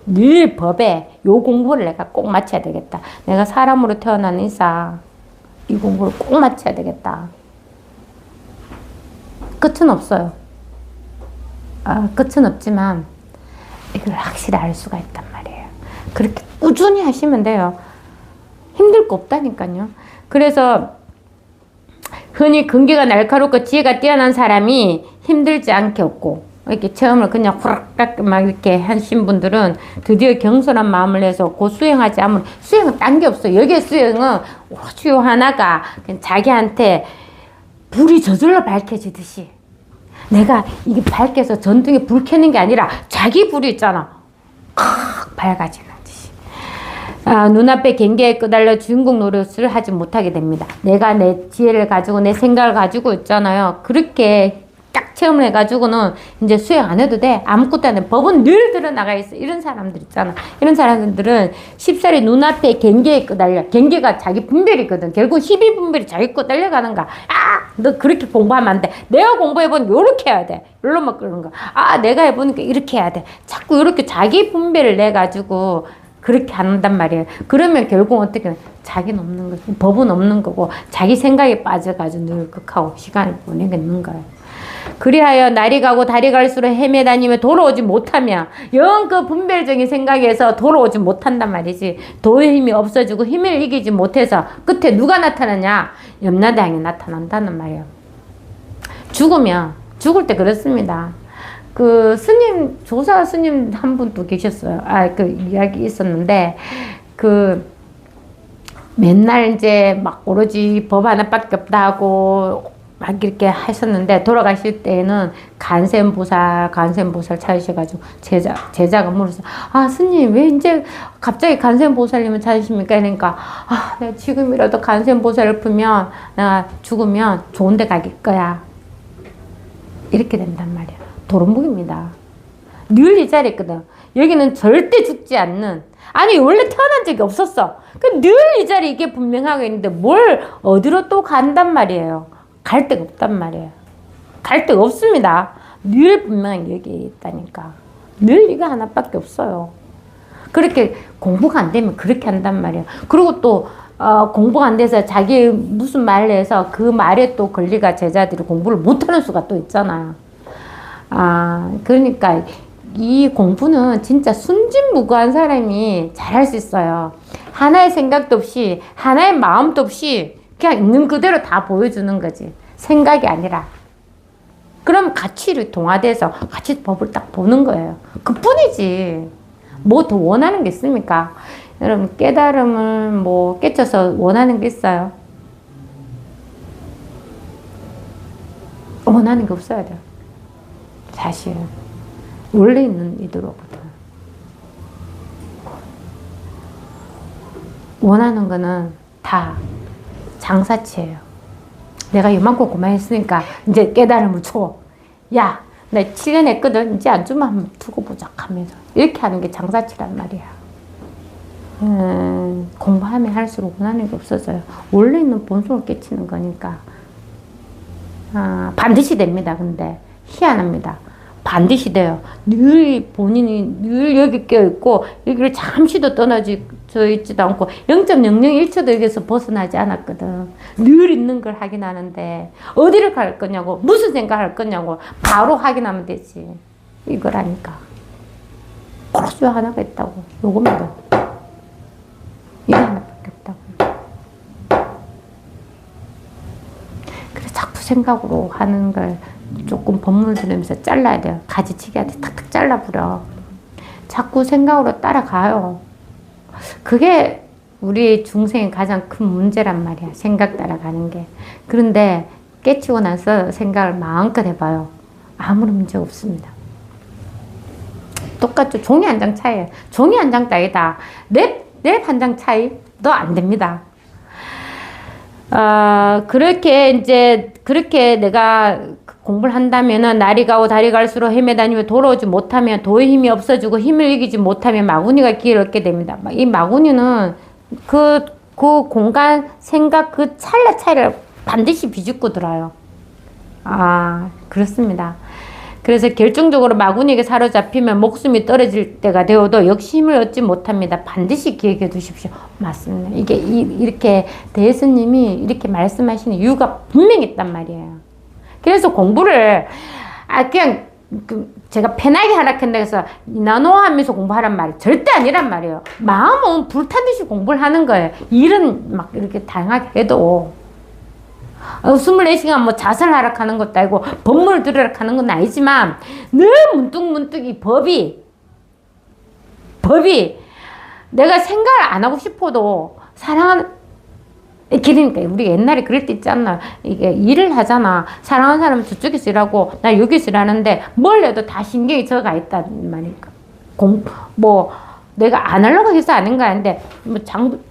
늘 법에 요 공부를 내가 꼭 마쳐야 되겠다. 내가 사람으로 태어난 이상 이 공부를 꼭 마쳐야 되겠다. 끝은 없어요. 끝은 없지만 이걸 확실히 알 수가 있단 말이에요. 그렇게 꾸준히 하시면 돼요. 힘들 거 없다니까요. 그래서 흔히 근기가 날카롭고 지혜가 뛰어난 사람이 힘들지 않게 없고, 이렇게 체험을 그냥 후락딱 막 이렇게 하신 분들은 드디어 경솔한 마음을 내서 곧 수행하지 않으면, 수행은 딴 게 없어요. 여기에 수행은 오직 하나가 그냥 자기한테 불이 저절로 밝혀지듯이, 내가 이게 밝혀서 전등에 불 켜는 게 아니라 자기 불이 있잖아. 밝아지는 듯이. 눈앞에 경계에 끄달려 주인공 노릇을 하지 못하게 됩니다. 내가 내 지혜를 가지고 내 생각을 가지고 있잖아요. 그렇게 딱 체험을 해가지고는 이제 수행 안 해도 돼. 아무것도 안 해. 법은 늘 드러나가 있어. 이런 사람들 있잖아. 이런 사람들은 쉽사리 눈앞에 경계에 끄달려. 경계가 자기 분별이거든. 결국 12분별이 자기 거 달려가는 거야. 너 그렇게 공부하면 안 돼. 내가 공부해보니까 요렇게 해야 돼. 요로만 끄는 거. 내가 해보니까 이렇게 해야 돼. 자꾸 요렇게 자기 분별을 내가지고 그렇게 한단 말이에요. 그러면 결국 어떻게 해? 자기는 없는 거지. 법은 없는 거고 자기 생각에 빠져가지고 늘 극하고 시간을 보내게 있는 거예요. 그리하여 날이 가고 달이 갈수록 헤매다니며 돌아오지 못하며 영 그 분별적인 생각에서 돌아오지 못한단 말이지. 도의 힘이 없어지고 힘을 이기지 못해서 끝에 누가 나타나냐? 염라대왕이 나타난다는 말이에요. 죽으면, 죽을 때 그렇습니다. 그 스님, 조사 스님 한 분 또 계셨어요. 그 이야기 있었는데, 맨날 이제 막 오로지 법 하나밖에 없다 하고 막 이렇게 하셨는데, 돌아가실 때는 간센보살 찾으셔가지고 제자가 물어서, 스님 왜 이제 갑자기 간센보살님을 찾으십니까? 그러니까 내가 지금이라도 간센보살을 풀면 내가 죽으면 좋은 데 갈 거야. 이렇게 된단 말이야. 도루묵입니다. 늘 이 자리에 있거든. 여기는 절대 죽지 않는, 아니 원래 태어난 적이 없었어. 늘 이 자리에 이게 분명하게 있는데 뭘 어디로 또 간단 말이에요. 갈 데가 없단 말이에요. 갈 데가 없습니다. 늘 분명히 여기에 있다니까. 늘 이거 하나밖에 없어요. 그렇게 공부가 안 되면 그렇게 한단 말이에요. 그리고 또 공부가 안 돼서 자기 무슨 말을 해서 그 말에 또 권리가 제자들이 공부를 못하는 수가 또 있잖아요. 그러니까 이 공부는 진짜 순진무구한 사람이 잘할 수 있어요. 하나의 생각도 없이, 하나의 마음도 없이 그냥 있는 그대로 다 보여주는 거지. 생각이 아니라. 그럼 같이 동화돼서 같이 법을 딱 보는 거예요. 그뿐이지. 뭐 더 원하는 게 있습니까? 여러분, 깨달음을 뭐 깨쳐서 원하는 게 있어요? 원하는 게 없어야 돼요. 사실. 원래 있는 이대로거든. 원하는 거는 다 장사치예요. 내가 이만큼 고만했으니까 이제 깨달음을 줘. 야, 나 7년 했거든. 이제 안 주면 한번 두고 보자 하면서. 이렇게 하는 게 장사치란 말이야. 공부하면 할수록 원하는 게 없어져요. 원래 있는 본성을 깨치는 거니까. 반드시 됩니다. 근데 희한합니다. 반드시 돼요. 늘 본인이 늘 여기 껴있고 여기를 잠시도 떠나져 있지도 않고 0.001초도 여기서 벗어나지 않았거든. 늘 있는 걸 확인하는데 어디를 갈 거냐고, 무슨 생각할 거냐고 바로 확인하면 되지. 이거라니까. 고로수 하나가 있다고. 요겁니다. 이거 하나밖에 없다고. 그래 자꾸 생각으로 하는 걸 조금 법문을 들으면서 잘라야 돼요. 가지치기한테 탁탁 잘라버려. 자꾸 생각으로 따라가요. 그게 우리 중생의 가장 큰 문제란 말이야. 생각 따라가는 게. 그런데 깨치고 나서 생각을 마음껏 해봐요. 아무런 문제 없습니다. 똑같죠. 종이 한 장 차이예요. 종이 한 장 따위다. 랩 한 장 차이도 안 됩니다. 그렇게 내가 공부를 한다면은 날이 가고 달이 갈수록 헤매다니며 돌아오지 못하면 도의 힘이 없어지고 힘을 이기지 못하면 마구니가 기회를 얻게 됩니다. 이 마구니는 그 공간, 생각, 그 찰나 차이를 반드시 비집고 들어요. 그렇습니다. 그래서 결정적으로 마구니에게 사로잡히면 목숨이 떨어질 때가 되어도 역시 힘을 얻지 못합니다. 반드시 기억해 두십시오. 맞습니다. 이게 이렇게 대스님이 이렇게 말씀하시는 이유가 분명히 있단 말이에요. 그래서 공부를 그냥 제가 편하게 하라 해서 나눠하면서 공부하란 말이 절대 아니란 말이에요. 마음은 불타듯이 공부를 하는 거예요. 일은 막 이렇게 다양하게 해도 24시간 뭐 자살하라 하는 것도 아니고 법문을 들으라 하는 건 아니지만 늘 문득문득 이 법이 내가 생각을 안 하고 싶어도 사랑하는 그러니까 우리 옛날에 그럴 때 있지 않나. 이게 일을 하잖아. 사랑하는 사람은 저쪽에서 일하고 나 여기서 일하는데 뭘 해도 다 신경이 저가 있단 말이니까. 내가 안 하려고 해서 아닌 거 아닌데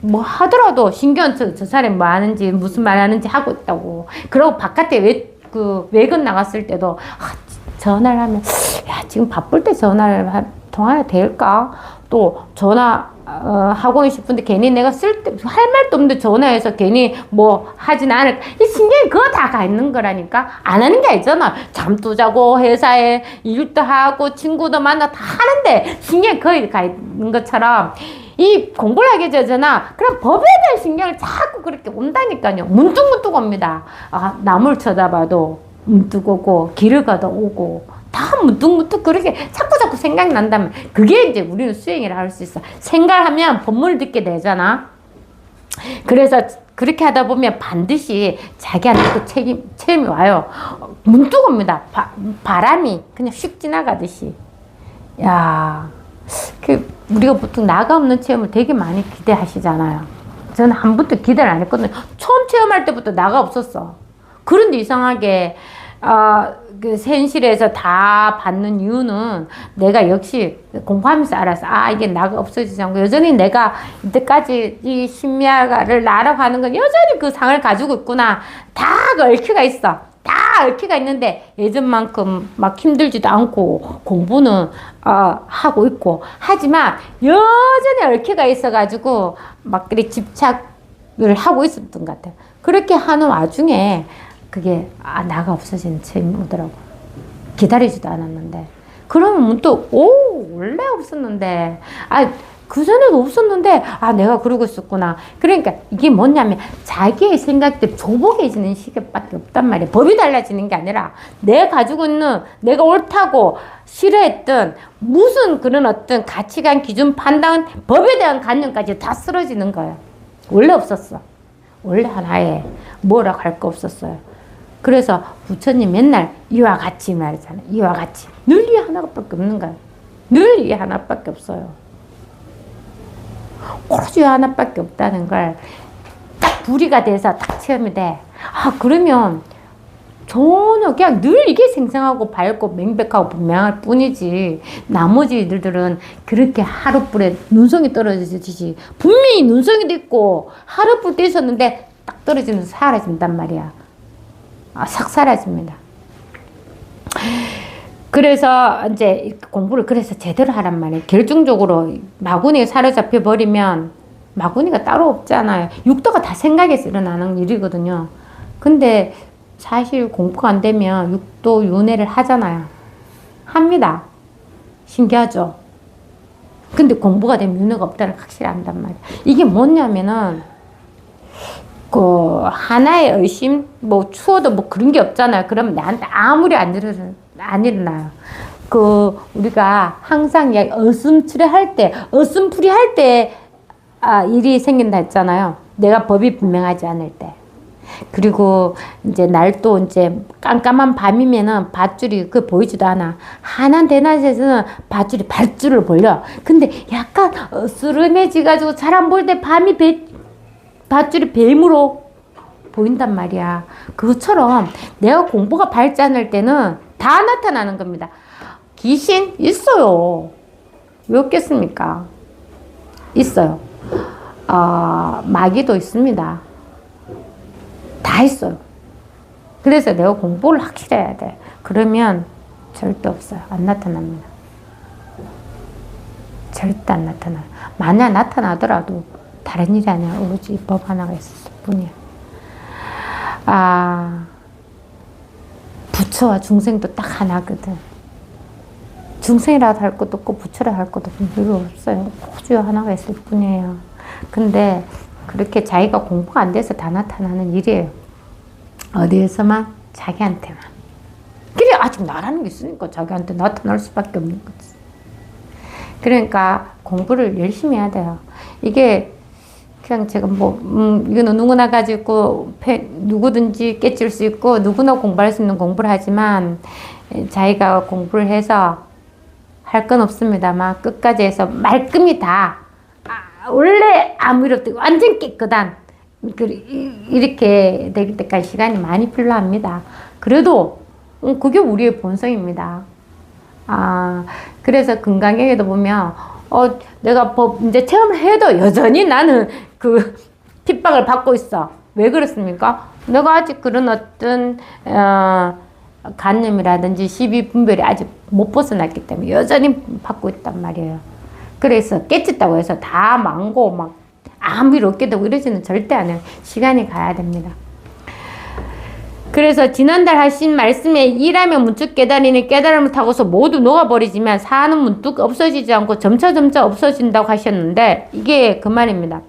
뭐 하더라도 신경 저 사람이 뭐 하는지 무슨 말 하는지 하고 있다고. 그리고 바깥에 외근 나갔을 때도 전화를 하면 지금 바쁠 때 통화가 될까? 또 하고 싶은데 괜히 내가 할 말도 없는데 전화해서 괜히 뭐 하진 않을. 이 신경이 그거 다 가 있는 거라니까. 안 하는 게 아니잖아. 잠도 자고 회사에 일도 하고 친구도 만나 다 하는데 신경이 거의 가 있는 것처럼 이 공부를 하게 되잖아. 그럼 법에 대한 신경을 자꾸 그렇게 온다니까요. 문득문득 옵니다. 나무를 쳐다봐도 문득 오고 길을 가도 오고 다 문득문득 그렇게 자꾸 생각이 난다면 그게 이제 우리는 수행이라 할 수 있어. 생각하면 법문을 듣게 되잖아. 그래서 그렇게 하다 보면 반드시 자기한테 또 체험이 와요. 문득 옵니다. 바람이 그냥 슉 지나가듯이. 야, 우리가 보통 나가 없는 체험을 되게 많이 기대하시잖아요. 저는 한 번도 기대를 안 했거든요. 처음 체험할 때부터 나가 없었어. 그런데 이상하게 그 현실에서 다 받는 이유는 내가 역시 공부하면서 알았어. 이게 나가 없어지지 않고 여전히 내가 이때까지 이 심리학을 나라고 하는 건 여전히 그 상을 가지고 있구나. 다 얽혀가 있어. 다 얽혀가 있는데 예전만큼 막 힘들지도 않고 공부는 하고 있고 하지만 여전히 얽혀가 있어가지고 막 그래 집착을 하고 있었던 것 같아요. 그렇게 하는 와중에 그게 나가 없어지는 체험이 오더라고. 기다리지도 않았는데 그러면 문득 원래 없었는데 그전에도 없었는데 내가 그러고 있었구나. 그러니까 이게 뭐냐면 자기의 생각들 조복해지는 시간밖에 없단 말이야. 법이 달라지는 게 아니라 내가 가지고 있는 내가 옳다고 싫어했던 무슨 그런 어떤 가치관 기준 판단 법에 대한 관념까지 다 쓰러지는 거예요. 원래 없었어. 원래 하나에 뭐라고 할 거 없었어요. 그래서 부처님 맨날 이와 같이 말이잖아요. 이와 같이. 늘 이 하나밖에 없는 거예요. 늘 이 하나밖에 없어요. 오로지 이 하나밖에 없다는 걸 딱 불이가 돼서 딱 체험이 돼. 그러면 전혀 그냥 늘 이게 생생하고 밝고 명백하고 분명할 뿐이지 나머지 일들은 그렇게 하룻불에 눈송이 떨어지지 분명히 눈송이도 있고 하룻불 때 있었는데 딱 떨어지면서 사라진단 말이야. 싹 사라집니다. 그래서 이제 공부를 그래서 제대로 하란 말이에요. 결정적으로 마구니에 사로잡혀 버리면 마구니가 따로 없잖아요. 육도가 다 생각에서 일어나는 일이거든요. 근데 사실 공부가 안 되면 육도 윤회를 하잖아요. 합니다. 신기하죠? 근데 공부가 되면 윤회가 없다는 걸 확실히 안단 말이에요. 이게 뭐냐면은 하나의 의심, 추워도 그런 게 없잖아요. 그러면 나한테 아무리 안 일어나요. 우리가 항상 어슴풀이 할 때, 일이 생긴다 했잖아요. 내가 법이 분명하지 않을 때. 그리고 이제 날도 이제 깜깜한 밤이면은 밧줄이 보이지도 않아. 한한 대낮에서는 밧줄이 밧줄을 벌려. 근데 약간 어스름해지가지고 잘 안 보일 때 밧줄이 뱀으로 보인단 말이야. 그것처럼 내가 공부가 밝지 않을 때는 다 나타나는 겁니다. 귀신 있어요. 왜 없겠습니까? 있어요. 마귀도 있습니다. 다 있어요. 그래서 내가 공부를 확실히 해야 돼. 그러면 절대 없어요. 안 나타납니다. 절대 안 나타나요. 만약 나타나더라도 다른 일이 아니라 오로지 법 하나가 있었을 뿐이야. 부처와 중생도 딱 하나거든. 중생이라도 할 것도 없고 부처라 할 것도 별로 없어요. 오로지 하나가 있을 뿐이에요. 근데 그렇게 자기가 공부가 안 돼서 다 나타나는 일이에요. 어디에서만? 자기한테만. 그래 아직 나라는 게 있으니까 자기한테 나타날 수밖에 없는 거지. 그러니까 공부를 열심히 해야 돼요. 이게 그냥 제가 이거는 누구나 가지고 누구든지 깨칠 수 있고 누구나 공부할 수 있는 공부를 하지만 자기가 공부를 해서 할 건 없습니다만 끝까지 해서 말끔히 다 원래 아무 일 없고 완전 깨끗한 이렇게 될 때까지 시간이 많이 필요합니다. 그래도 그게 우리의 본성입니다. 그래서 금강경에도 보면 내가 이제 체험을 해도 여전히 나는 핍박을 받고 있어. 왜 그렇습니까? 내가 아직 그런 어떤 관념이라든지 시비분별이 아직 못 벗어났기 때문에 여전히 받고 있단 말이에요. 그래서 깨쳤다고 해서 다 망고 막 아무 일 없게 되고 이러지는 절대 안 해요. 시간이 가야 됩니다. 그래서 지난달 하신 말씀에 일하면 문득 깨달으니 깨달음을 타고서 모두 녹아버리지만 사는 문득 없어지지 않고 점차 없어진다고 하셨는데 이게 그 말입니다.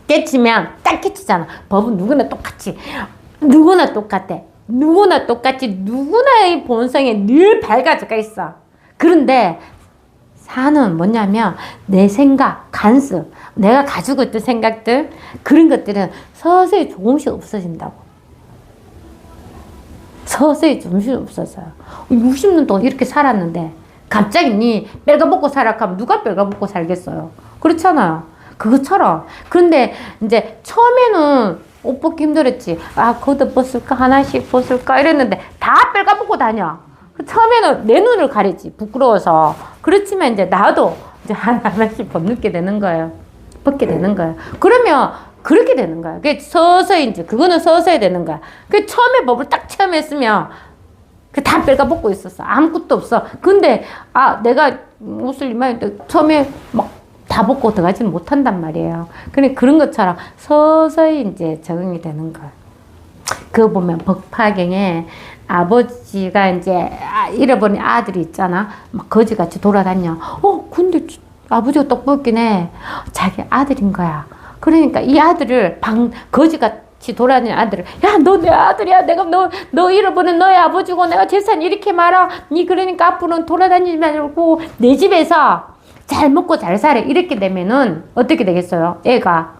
깨치면 딱 깨치잖아. 법은 누구나 똑같이. 누구나 똑같아. 누구나 똑같이 누구나의 본성에 늘 밝아져가 있어. 그런데 사는 뭐냐면 내 생각, 간섭, 내가 가지고 있던 생각들, 그런 것들은 서서히 조금씩 없어진다고. 서서히 조금씩 없어져요. 60년 동안 이렇게 살았는데 갑자기 니 뺄가벗고 살아 하면 누가 뺄가벗고 살겠어요? 그렇잖아요. 그것처럼. 그런데 이제 처음에는 옷 벗기 힘들었지. 아, 겉옷 벗을까? 하나씩 벗을까? 이랬는데 다 뺄가벗고 다녀. 처음에는 내 눈을 가리지. 부끄러워서. 그렇지만 이제 나도 이제 하나씩 벗게 되는 거예요. 벗게 되는 거예요. 그러면 그렇게 되는 거야. 그게 서서히 이제 그거는 서서히 되는 거야. 그 처음에 법을 딱 체험했으면 그 다 뺄가벗고 있었어. 아무것도 없어. 근데 내가 옷을 이만했는데 처음에 막 다 벗고 들어가지는 못한단 말이에요. 그러니까 그런 것처럼 서서히 이제 적응이 되는 거야. 그거 보면 법화경에 아버지가 이제 잃어버린 아들이 있잖아. 막 거지같이 돌아다녀. 근데 아버지가 떡볶이네. 자기 아들인 거야. 그러니까 이 아들을 거지같이 돌아다니는 아들을, 야, 너 내 아들이야. 내가 너 잃어버린 너의 아버지고 내가 재산 이렇게 많아. 니 그러니까 앞으로는 돌아다니지 말고 내 집에서 잘 먹고 잘 살아. 이렇게 되면은 어떻게 되겠어요? 애가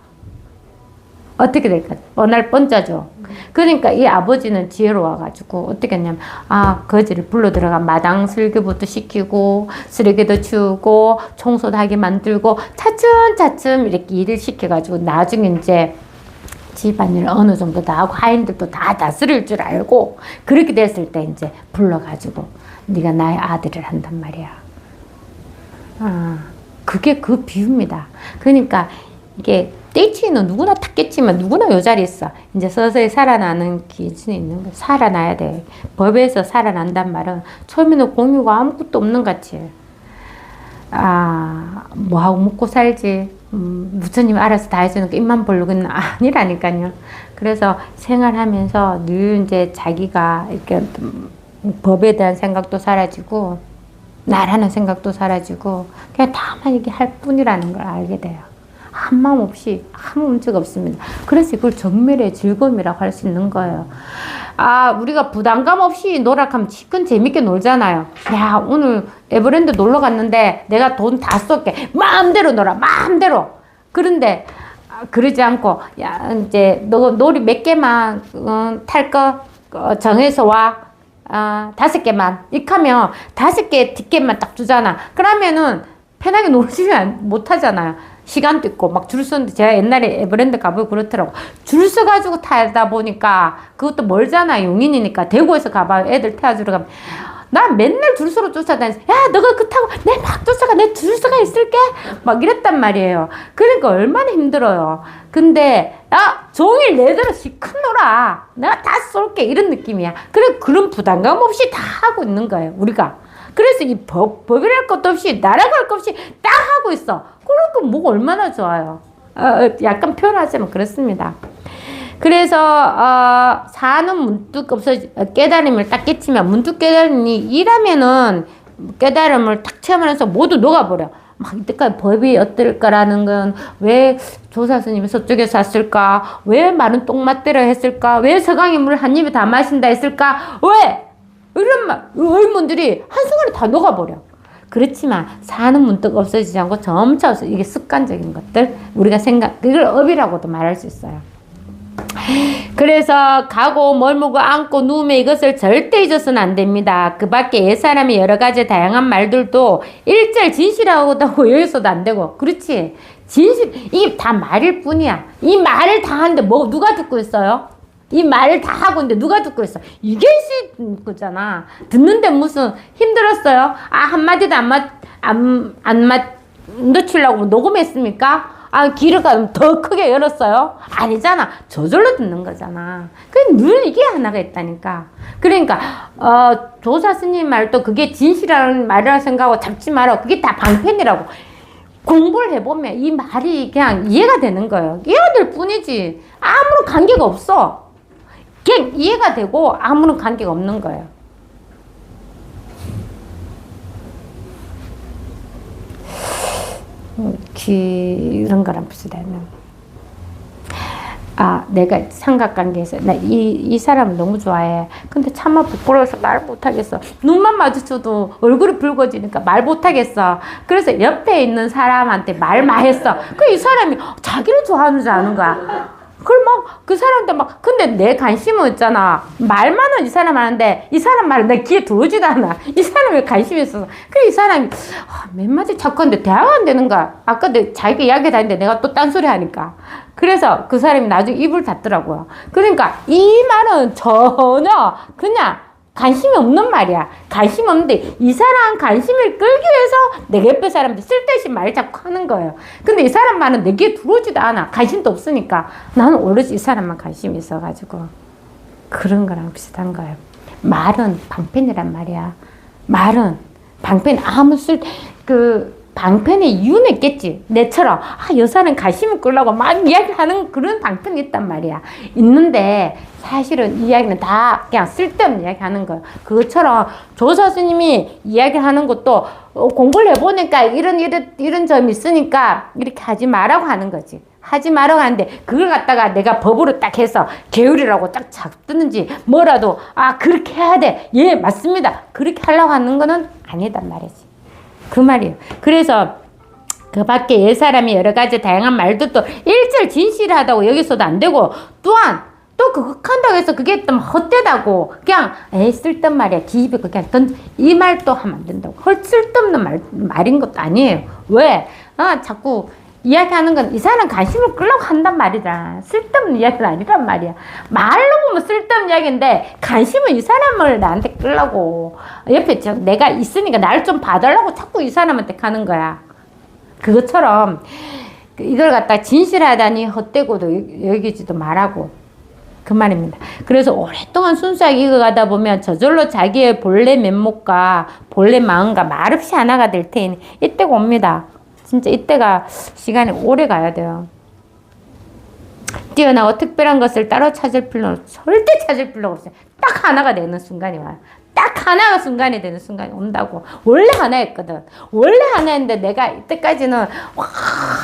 어떻게 될까? 뻔할 뻔짜죠. 그러니까 이 아버지는 지혜로워가지고 어떻게 했냐면 거지를 불러 들어가 마당 슬기부터 시키고 쓰레기도 치우고 청소도 하게 만들고 차츰차츰 이렇게 일을 시켜가지고 나중에 이제 집안일 어느 정도 다 하고 하인들도 다 다스릴 줄 알고 그렇게 됐을 때 이제 불러가지고 네가 나의 아들을 한단 말이야. 그게 그 비유입니다. 그러니까 이게 떼치는 누구나 탔겠지만 누구나 요 자리에 있어. 이제 서서히 살아나는 기준이 있는 거야. 살아나야 돼. 법에서 살아난단 말은 처음에는 공유가 아무것도 없는 같이. 뭐하고 먹고 살지. 부처님 알아서 다 해주는 거 입만 벌리고 있는 아니라니까요. 그래서 생활하면서 늘 이제 자기가 이렇게 법에 대한 생각도 사라지고 나라는 생각도 사라지고 그냥 다만 이게 할 뿐이라는 걸 알게 돼요. 한 마음 없이 아무 문제가 없습니다. 그래서 이걸 정멸의 즐거움이라고 할 수 있는 거예요. 우리가 부담감 없이 놀아가면 지금 재밌게 놀잖아요. 야, 오늘 에버랜드 놀러 갔는데 내가 돈 다 쏠게. 마음대로 놀아, 마음대로. 그런데 그러지 않고 야, 이제 너 놀이 몇 개만 탈 거 정해서 와. 5개만. 이렇게 하면 5개 티켓만 딱 주잖아. 그러면은 편하게 놀지 못하잖아요. 시간도 있고 막 줄 서는데 제가 옛날에 에버랜드 가보고 그렇더라고. 줄 서가지고 타다 보니까 그것도 멀잖아. 용인이니까 대구에서 가봐요. 애들 태워주러 가면 난 맨날 줄 서로 쫓아다니면서 야, 너가 그 타고 내 막 쫓아가. 내 줄 서가 있을게. 막 이랬단 말이에요. 그러니까 얼마나 힘들어요. 근데 종일 내대로 시큰 놀아. 내가 다 쏠게. 이런 느낌이야. 그래, 그런 부담감 없이 다 하고 있는 거예요. 우리가. 그래서 이 법이랄 것도 없이 나라고 할 것 없이 딱 하고 있어. 그러니까 뭐가 얼마나 좋아요. 약간 표현하자면 그렇습니다. 그래서 사는 문득 깨달음을 딱 깨치면 문득 깨달음이 일하면은 깨달음을 딱 체험하면서 모두 녹아버려. 막 이때까지 법이 어떨까라는 건 왜 조사 스님이 서쪽에서 왔을까? 왜 마른 똥맛대로 했을까? 왜 서강의 물을 한 입에 다 마신다 했을까? 왜? 이런 의문들이 한순간에 다 녹아버려. 그렇지만 사는 문득 없어지지 않고 점차 이게 습관적인 것들 우리가 그걸 업이라고도 말할 수 있어요. 그래서 가고 멀무고 앉고 누우면 이것을 절대 잊어서는 안 됩니다. 그 밖에 옛사람이 여러 가지 다양한 말들도 일절 진실하다고 여기서도 안 되고. 그렇지. 진실, 이게 다 말일 뿐이야. 이 말을 다 하는데 누가 듣고 있어요? 이 말을 다 하고 있는데 누가 듣고 있어? 이게 거잖아. 듣는데 무슨 힘들었어요? 한마디도 안 놓치려고 녹음했습니까? 귀를 더 크게 열었어요? 아니잖아. 저절로 듣는 거잖아. 늘 이게 하나가 있다니까. 그러니까, 조사 스님 말도 그게 진실이라는 말이라고 생각하고 잡지 마라. 그게 다 방편이라고. 공부를 해보면 이 말이 그냥 이해가 되는 거예요. 이해가 될 뿐이지. 아무런 관계가 없어. 그냥 이해가 되고 아무런 관계가 없는 거예요. 이런 거랑 비슷하면 내가 삼각관계에서 이 사람을 너무 좋아해. 근데 차마 부끄러워서 말 못하겠어. 눈만 마주쳐도 얼굴이 붉어지니까 말 못하겠어. 그래서 옆에 있는 사람한테 말만 했어. 이 사람이 자기를 좋아하는 줄 아는 거야. 그걸 그 사람한테 근데 내 관심은 있잖아. 말만은 이 사람 하는데, 이 사람 말은 내 귀에 들어오지도 않아. 이 사람에 관심이 있어서. 이 사람이, 몇 마디 자꾸 하는데 대화가 안 되는 거야. 아까 자기가 이야기 다했는데 내가 또 딴소리 하니까. 그래서 그 사람이 나중에 입을 닫더라고요. 그러니까 이 말은 전혀 그냥 관심이 없는 말이야. 관심 없는데 이 사람 관심을 끌기 위해서 내 옆에 사람들 쓸데없이 말 자꾸 하는 거예요. 근데 이 사람 말은 내 귀에 들어오지도 않아. 관심도 없으니까. 나는 오로지 이 사람만 관심이 있어가지고. 그런 거랑 비슷한 거예요. 말은 방편이란 말이야. 말은 방편 방편의 이유는 있겠지. 내처럼 여사는 관심을 끌려고 막 이야기하는 그런 방편이 있단 말이야. 있는데 사실은 이야기는 다 그냥 쓸데없는 이야기 하는 거예요. 그것처럼 조사 스님이 이야기하는 것도 공부를 해보니까 이런 점이 있으니까 이렇게 하지 말라고 하는 거지. 하지 말라고 하는데 그걸 갖다가 내가 법으로 딱 해서 계율이라고 딱 잡든지 뭐라도 그렇게 해야 돼. 예, 맞습니다. 그렇게 하려고 하는 거는 아니단 말이지. 그 말이에요. 그래서 그 밖에 옛사람이 여러 가지 다양한 말도 또 일절 진실하다고 여기서도 안 되고, 또한 또 그거 한다고 해서 그게 또 헛되다고 그냥 쓸데없는 말이야. 기입에 그냥 이 말도 하면 안 된다고. 쓸데없는 말인 것도 아니에요. 왜? 자꾸 이야기하는 건 이 사람 관심을 끌려고 한단 말이다. 쓸데없는 이야기는 아니란 말이야. 말로 보면 쓸데없는 이야기인데 관심은 이 사람을 나한테 끌려고, 옆에 내가 있으니까 나를 좀 봐달라고 자꾸 이 사람한테 가는 거야. 그것처럼 이걸 갖다 진실하다니 헛되고도 여기지도 말라고, 그 말입니다. 그래서 오랫동안 순수하게 익어가다 보면 저절로 자기의 본래 면목과 본래 마음과 말없이 하나가 될 테니 이때가 옵니다. 진짜 이때가 시간이 오래 가야 돼요. 뛰어나고 특별한 것을 따로 찾을 필요는 절대 찾을 필요가 없어요. 딱 하나가 되는 순간이 와요. 딱 하나가 순간이 되는 순간이 온다고. 원래 하나였거든. 원래 하나였는데 내가 이때까지는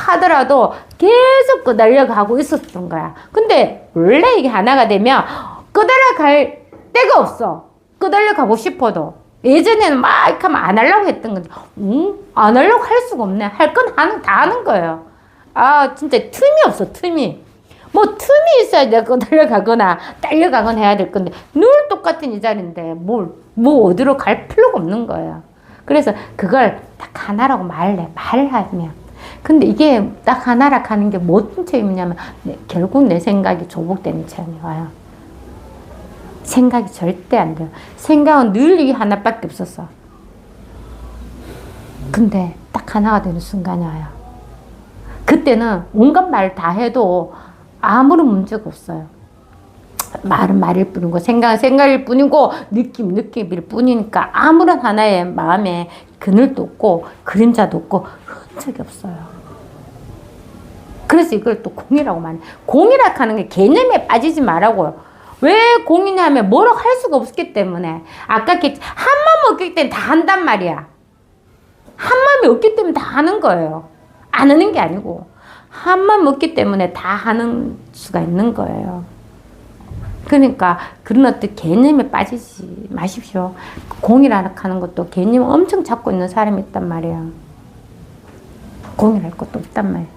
하더라도 계속 끄달려가고 있었던 거야. 근데 원래 이게 하나가 되면 끄달려갈 데가 없어. 끄달려가고 싶어도. 예전에는 막 이렇게 하면 안 하려고 했던 건데, 안 하려고 할 수가 없네. 할 건 다 하는 거예요. 진짜 틈이 없어, 틈이. 틈이 있어야 내가 달려가거나 딸려가거나 해야 될 건데, 늘 똑같은 이 자리인데, 어디로 갈 필요가 없는 거예요. 그래서 그걸 딱 하나라고 말하면. 근데 이게 딱 하나라 하는 게 무슨 체험이냐면, 결국 내 생각이 조복되는 체험이 와요. 생각이 절대 안 돼요. 생각은 늘 이게 하나밖에 없었어. 근데 딱 하나가 되는 순간이 와요. 그때는 온갖 말 다 해도 아무런 문제가 없어요. 말은 말일 뿐이고, 생각은 생각일 뿐이고, 느낌일 뿐이니까 아무런 하나의 마음에 그늘도 없고, 그림자도 없고, 흔적이 없어요. 그래서 이걸 또 공이라고 말해. 공이라고 하는 게 개념에 빠지지 말라고요. 왜 공이냐 하면 뭐라고 할 수가 없기 때문에. 아까 한 마음 없기 때문에 다 한단 말이야. 한 마음이 없기 때문에 다 하는 거예요. 안 하는 게 아니고. 한 마음 없기 때문에 다 하는 수가 있는 거예요. 그러니까 그런 어떤 개념에 빠지지 마십시오. 공이라고 하는 것도 개념 엄청 잡고 있는 사람이 있단 말이에요. 공이랄 것도 없단 말이에요.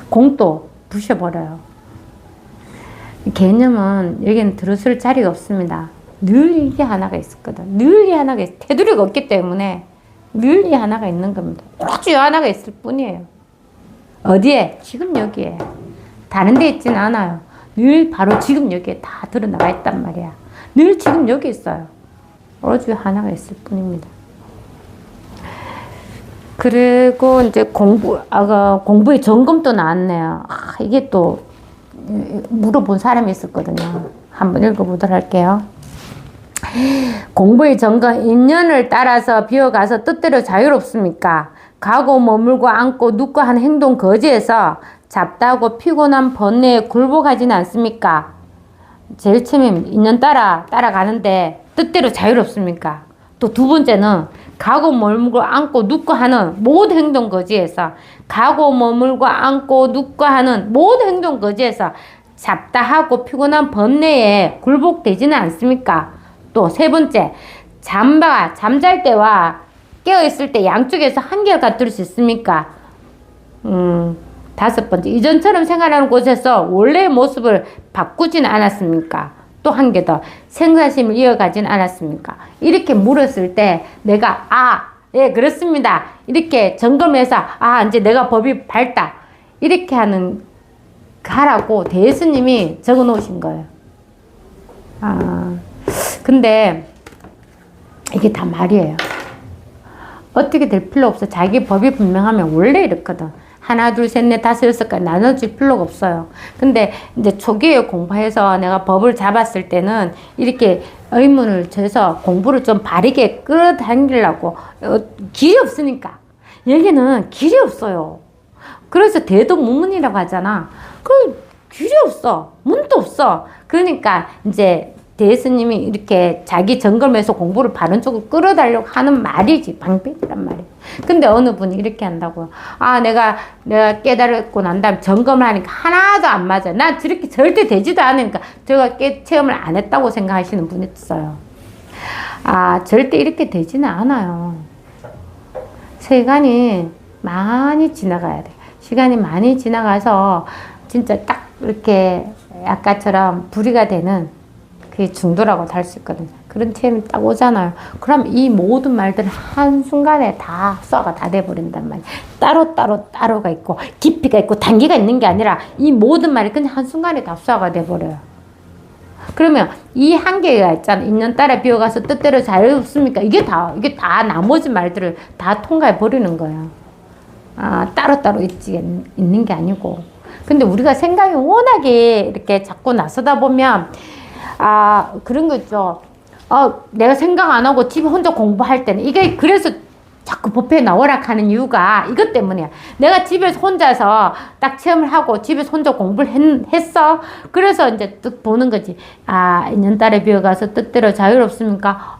공도 부셔버려요. 개념은 여기는 들어설 자리가 없습니다. 늘 이게 하나가 있었거든. 늘 이 하나가 테두리가 없기 때문에 늘 이 하나가 있는 겁니다. 오로지 이 하나가 있을 뿐이에요. 어디에? 지금 여기에. 다른 데 있지는 않아요. 늘 바로 지금 여기에 다 드러나가 있단 말이야. 늘 지금 여기 있어요. 오로지 하나가 있을 뿐입니다. 그리고 이제 공부의 점검도 나왔네요. 이게 또 물어본 사람이 있었거든요. 한번 읽어보도록 할게요. 공부의 점검, 인연을 따라서 비어가서 뜻대로 자유롭습니까? 가고 머물고 앉고 눕고 하는 행동 거지에서 잡다하고 피곤한 번뇌에 굴복하지는 않습니까? 제일 처음에 인연 따라가는데 뜻대로 자유롭습니까? 또 두 번째는 가고 머물고 앉고 눕고 하는 모든 행동 거지에서 가고 머물고 앉고 눕고 하는 모든 행동 거지에서 잡다하고 피곤한 번뇌에 굴복되지는 않습니까? 또 세 번째, 잠잘 때와 깨어있을 때 양쪽에서 한결 같을 수 있습니까? 다섯 번째, 이전처럼 생활하는 곳에서 원래의 모습을 바꾸진 않았습니까? 또 한 개 더, 생사심을 이어가진 않았습니까? 이렇게 물었을 때 내가 예, 그렇습니다. 이렇게 점검해서 이제 내가 법이 밝다. 이렇게 하라고 대예수님이 적어 놓으신 거예요. 근데 이게 다 말이에요. 어떻게 될 필요 없어. 자기 법이 분명하면 원래 이렇거든. 하나, 둘, 셋, 넷, 다섯, 여섯까지 나눠줄 필요가 없어요. 근데 이제 초기에 공부해서 내가 법을 잡았을 때는 이렇게 의문을 쳐서 공부를 좀 바르게 끌어당기려고 길이 없으니까. 여기는 길이 없어요. 그래서 대도무문이라고 하잖아. 그 길이 없어. 문도 없어. 그러니까 이제 대예수님이 이렇게 자기 점검해서 공부를 바른 쪽으로 끌어달라고 하는 말이지. 방법이란 말이야. 근데 어느 분이 이렇게 한다고요. 내가 깨달았고 난 다음에 점검을 하니까 하나도 안 맞아. 난 저렇게 절대 되지도 않으니까 제가 체험을 안 했다고 생각하시는 분이 있어요. 절대 이렇게 되지는 않아요. 시간이 많이 지나가야 돼. 시간이 많이 지나가서 진짜 딱 이렇게 아까처럼 불이가 되는 그게 중도라고 할 수 있거든요. 그런 체험이 딱 오잖아요. 그럼 이 모든 말들은 한순간에 다 흡수가 다 돼버린단 말이에요. 따로가 있고 깊이가 있고 단계가 있는 게 아니라 이 모든 말이 그냥 한순간에 다 흡수가 돼버려요. 그러면 이 한계가 있잖아. 있는 따라 비어가서 뜻대로 자유롭습니까? 이게 다 나머지 말들을 다 통과해 버리는 거예요. 따로 있는 게 아니고. 근데 우리가 생각이 워낙에 이렇게 자꾸 나서다 보면 그런 거 있죠. 내가 생각 안 하고 집에 혼자 공부할 때는 이게 그래서 자꾸 법회에 나오라 하는 이유가 이것 때문이야. 내가 집에서 혼자서 딱 체험을 하고 집에서 혼자 공부를 했어. 그래서 이제 또 보는 거지. 있는따라 비어가서 뜻대로 자유롭습니까?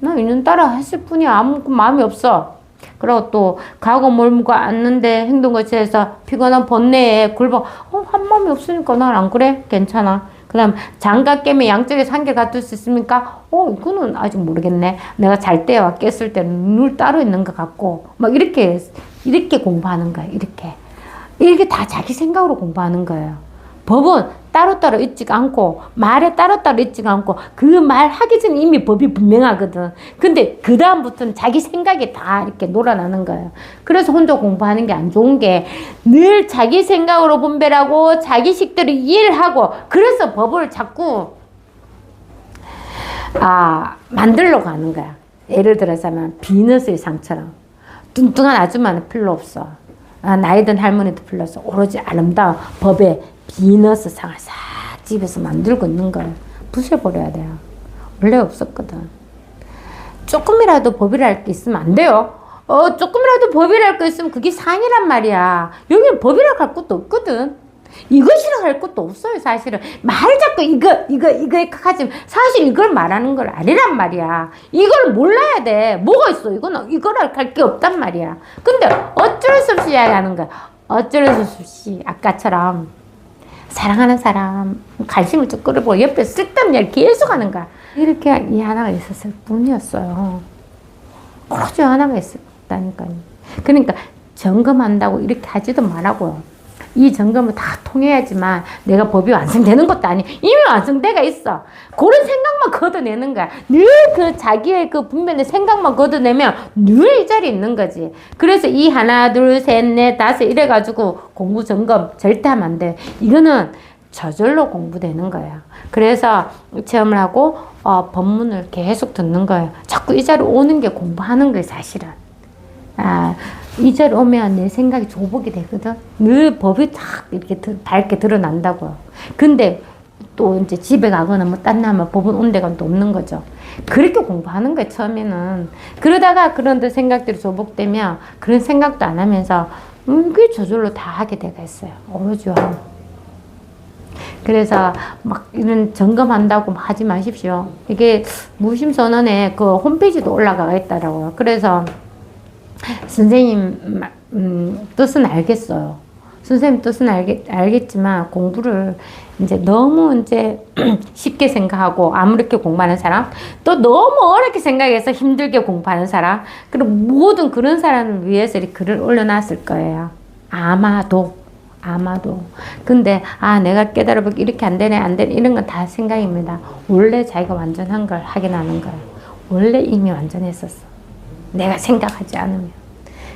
나 있는따라 했을 뿐이야. 아무 마음이 없어. 그리고 또 가고 멀고 앉는데 행동 거치해서 피곤한 번뇌에 굴복. 한 마음이 없으니까 난 안 그래? 괜찮아. 그 다음 장과 깨면 양쪽에서 한결 같을 수 있습니까? 이거는 아직 모르겠네. 내가 잘 때와 깼을 때는 늘 따로 있는 것 같고 막 이렇게 공부하는 거예요. 이렇게 다 자기 생각으로 공부하는 거예요. 법은 따로따로 있지가 않고 말에 따로따로 있지가 않고 그 말 하기 전에 이미 법이 분명하거든. 근데 그 다음부터는 자기 생각이 다 이렇게 놀아나는 거예요. 그래서 혼자 공부하는 게 안 좋은 게 늘 자기 생각으로 분별하고 자기 식대로 이해를 하고 그래서 법을 자꾸 만들려고 하는 거야. 예를 들어서면 비너스의 상처럼 뚱뚱한 아줌마는 필요 없어. 나이 든 할머니도 필요 없어. 오로지 아름다운 법의 비너스 상을 싹 집에서 만들고 있는 걸 부숴버려야 돼요. 원래 없었거든. 조금이라도 법이랄 게 있으면 안 돼요. 조금이라도 법이랄 게 있으면 그게 상이란 말이야. 여기는 법이라고 할 것도 없거든. 이것이라고 할 것도 없어요, 사실은. 말 자꾸 이거 하지만 사실 이걸 말하는 걸 아니란 말이야. 이걸 몰라야 돼. 뭐가 있어? 이거랄 할 게 없단 말이야. 근데 어쩔 수 없이 이야기하는 거야. 어쩔 수 없이 아까처럼 사랑하는 사람 관심을 쭉 끌어보고 옆에 쓸데없는 이야기 계속 하는 거야. 이렇게 이 하나가 있었을 뿐이었어요. 오로지 하나가 있었다니까요. 그러니까 점검한다고 이렇게 하지도 말라고요. 이 점검을 다 통해야지만 내가 법이 완성되는 것도 아니야. 이미 완성돼가 있어. 그런 생각만 걷어내는 거야. 늘 그 자기의 그 분별의 생각만 걷어내면 늘 이 자리에 있는 거지. 그래서 이 하나, 둘, 셋, 넷, 다섯 이래가지고 공부 점검 절대 하면 안 돼. 이거는 저절로 공부되는 거야. 그래서 체험을 하고 법문을 계속 듣는 거예요. 자꾸 이 자리에 오는 게 공부하는 거예요, 사실은. 이 자리에 오면 내 생각이 조복이 되거든. 늘 법이 딱 이렇게 밝게 드러난다고요. 근데 또 이제 집에 가거나 뭐 딴 나면 법은 온 데가 또 없는 거죠. 그렇게 공부하는 거예요, 처음에는. 그러다가 그런 데 생각들이 조복되면 그런 생각도 안 하면서 그게 저절로 다 하게 되가 있어요. 오로지 그래서 막 이런 점검한다고 하지 마십시오. 이게 무심선언에 그 홈페이지도 올라가 있더라고요. 그래서 선생님 뜻은 알겠어요. 선생님 뜻은 알겠지만 공부를 이제 너무 이제 쉽게 생각하고 아무렇게 공부하는 사람, 또 너무 어렵게 생각해서 힘들게 공부하는 사람, 그리고 모든 그런 사람을 위해서 이 글을 올려놨을 거예요. 아마도. 근데 내가 깨달아보기 이렇게 안 되네 이런 건 다 생각입니다. 원래 자기가 완전한 걸 확인하는 거예요. 원래 이미 완전했었어. 내가 생각하지 않으면.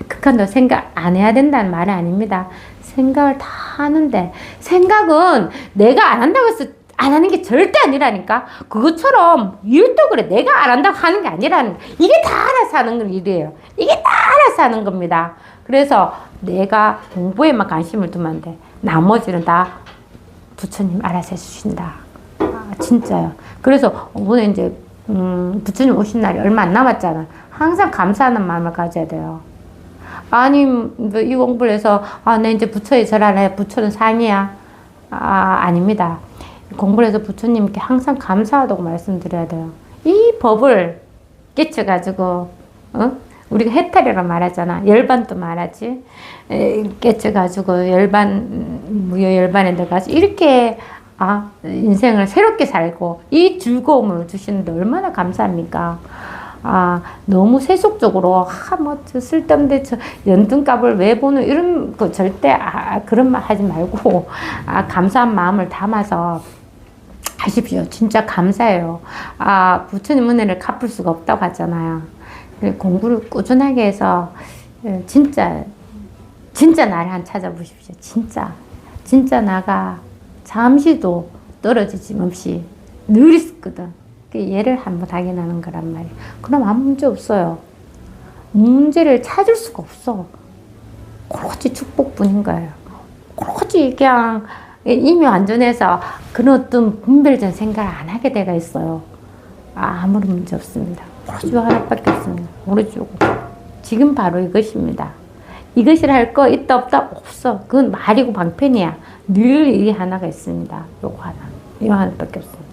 극한도 생각 안 해야 된다는 말이 아닙니다. 생각을 다 하는데, 생각은 내가 안 한다고 해서 안 하는 게 절대 아니라니까. 그것처럼 일도 그래. 내가 안 한다고 하는 게 아니라는, 이게 다 알아서 하는 일이에요. 이게 다 알아서 하는 겁니다. 그래서 내가 공부에만 관심을 두면 안 돼. 나머지는 다 부처님 알아서 해주신다. 진짜요. 그래서 오늘 이제 부처님 오신 날이 얼마 안 남았잖아. 항상 감사하는 마음을 가져야 돼요. 아니, 이 공부를 해서, 내 이제 부처에 절하네. 부처는 상이야. 아닙니다. 공부를 해서 부처님께 항상 감사하다고 말씀드려야 돼요. 이 법을 깨쳐가지고, 우리가 해탈이라고 말하잖아. 열반도 말하지. 깨쳐가지고, 무효열반에 들어가서, 이렇게, 인생을 새롭게 살고, 이 즐거움을 주시는데 얼마나 감사합니까? 너무 세속적으로, 쓸데없는데, 연등값을 왜 보는, 이런 거 절대, 그런 말 하지 말고, 감사한 마음을 담아서 하십시오. 진짜 감사해요. 부처님 은혜를 갚을 수가 없다고 하잖아요. 공부를 꾸준하게 해서, 진짜 나를 한 찾아보십시오. 진짜 나가 잠시도 떨어지지 없이 늘 있었거든. 얘를 한번 확인하는 거란 말이에요. 그럼 아무 문제 없어요. 문제를 찾을 수가 없어. 오로지 축복뿐인 거예요. 오로지 그냥 이미 완전해서 그런 어떤 분별된 생각을 안 하게 돼가 있어요. 아무런 문제 없습니다. 오로지 하나밖에 없습니다. 오로지 요거. 지금 바로 이것입니다. 이것이라 할 거 있다 없다 없어. 그건 말이고 방편이야. 늘 이 하나가 있습니다. 요거 하나. 이거 하나밖에 없습니다.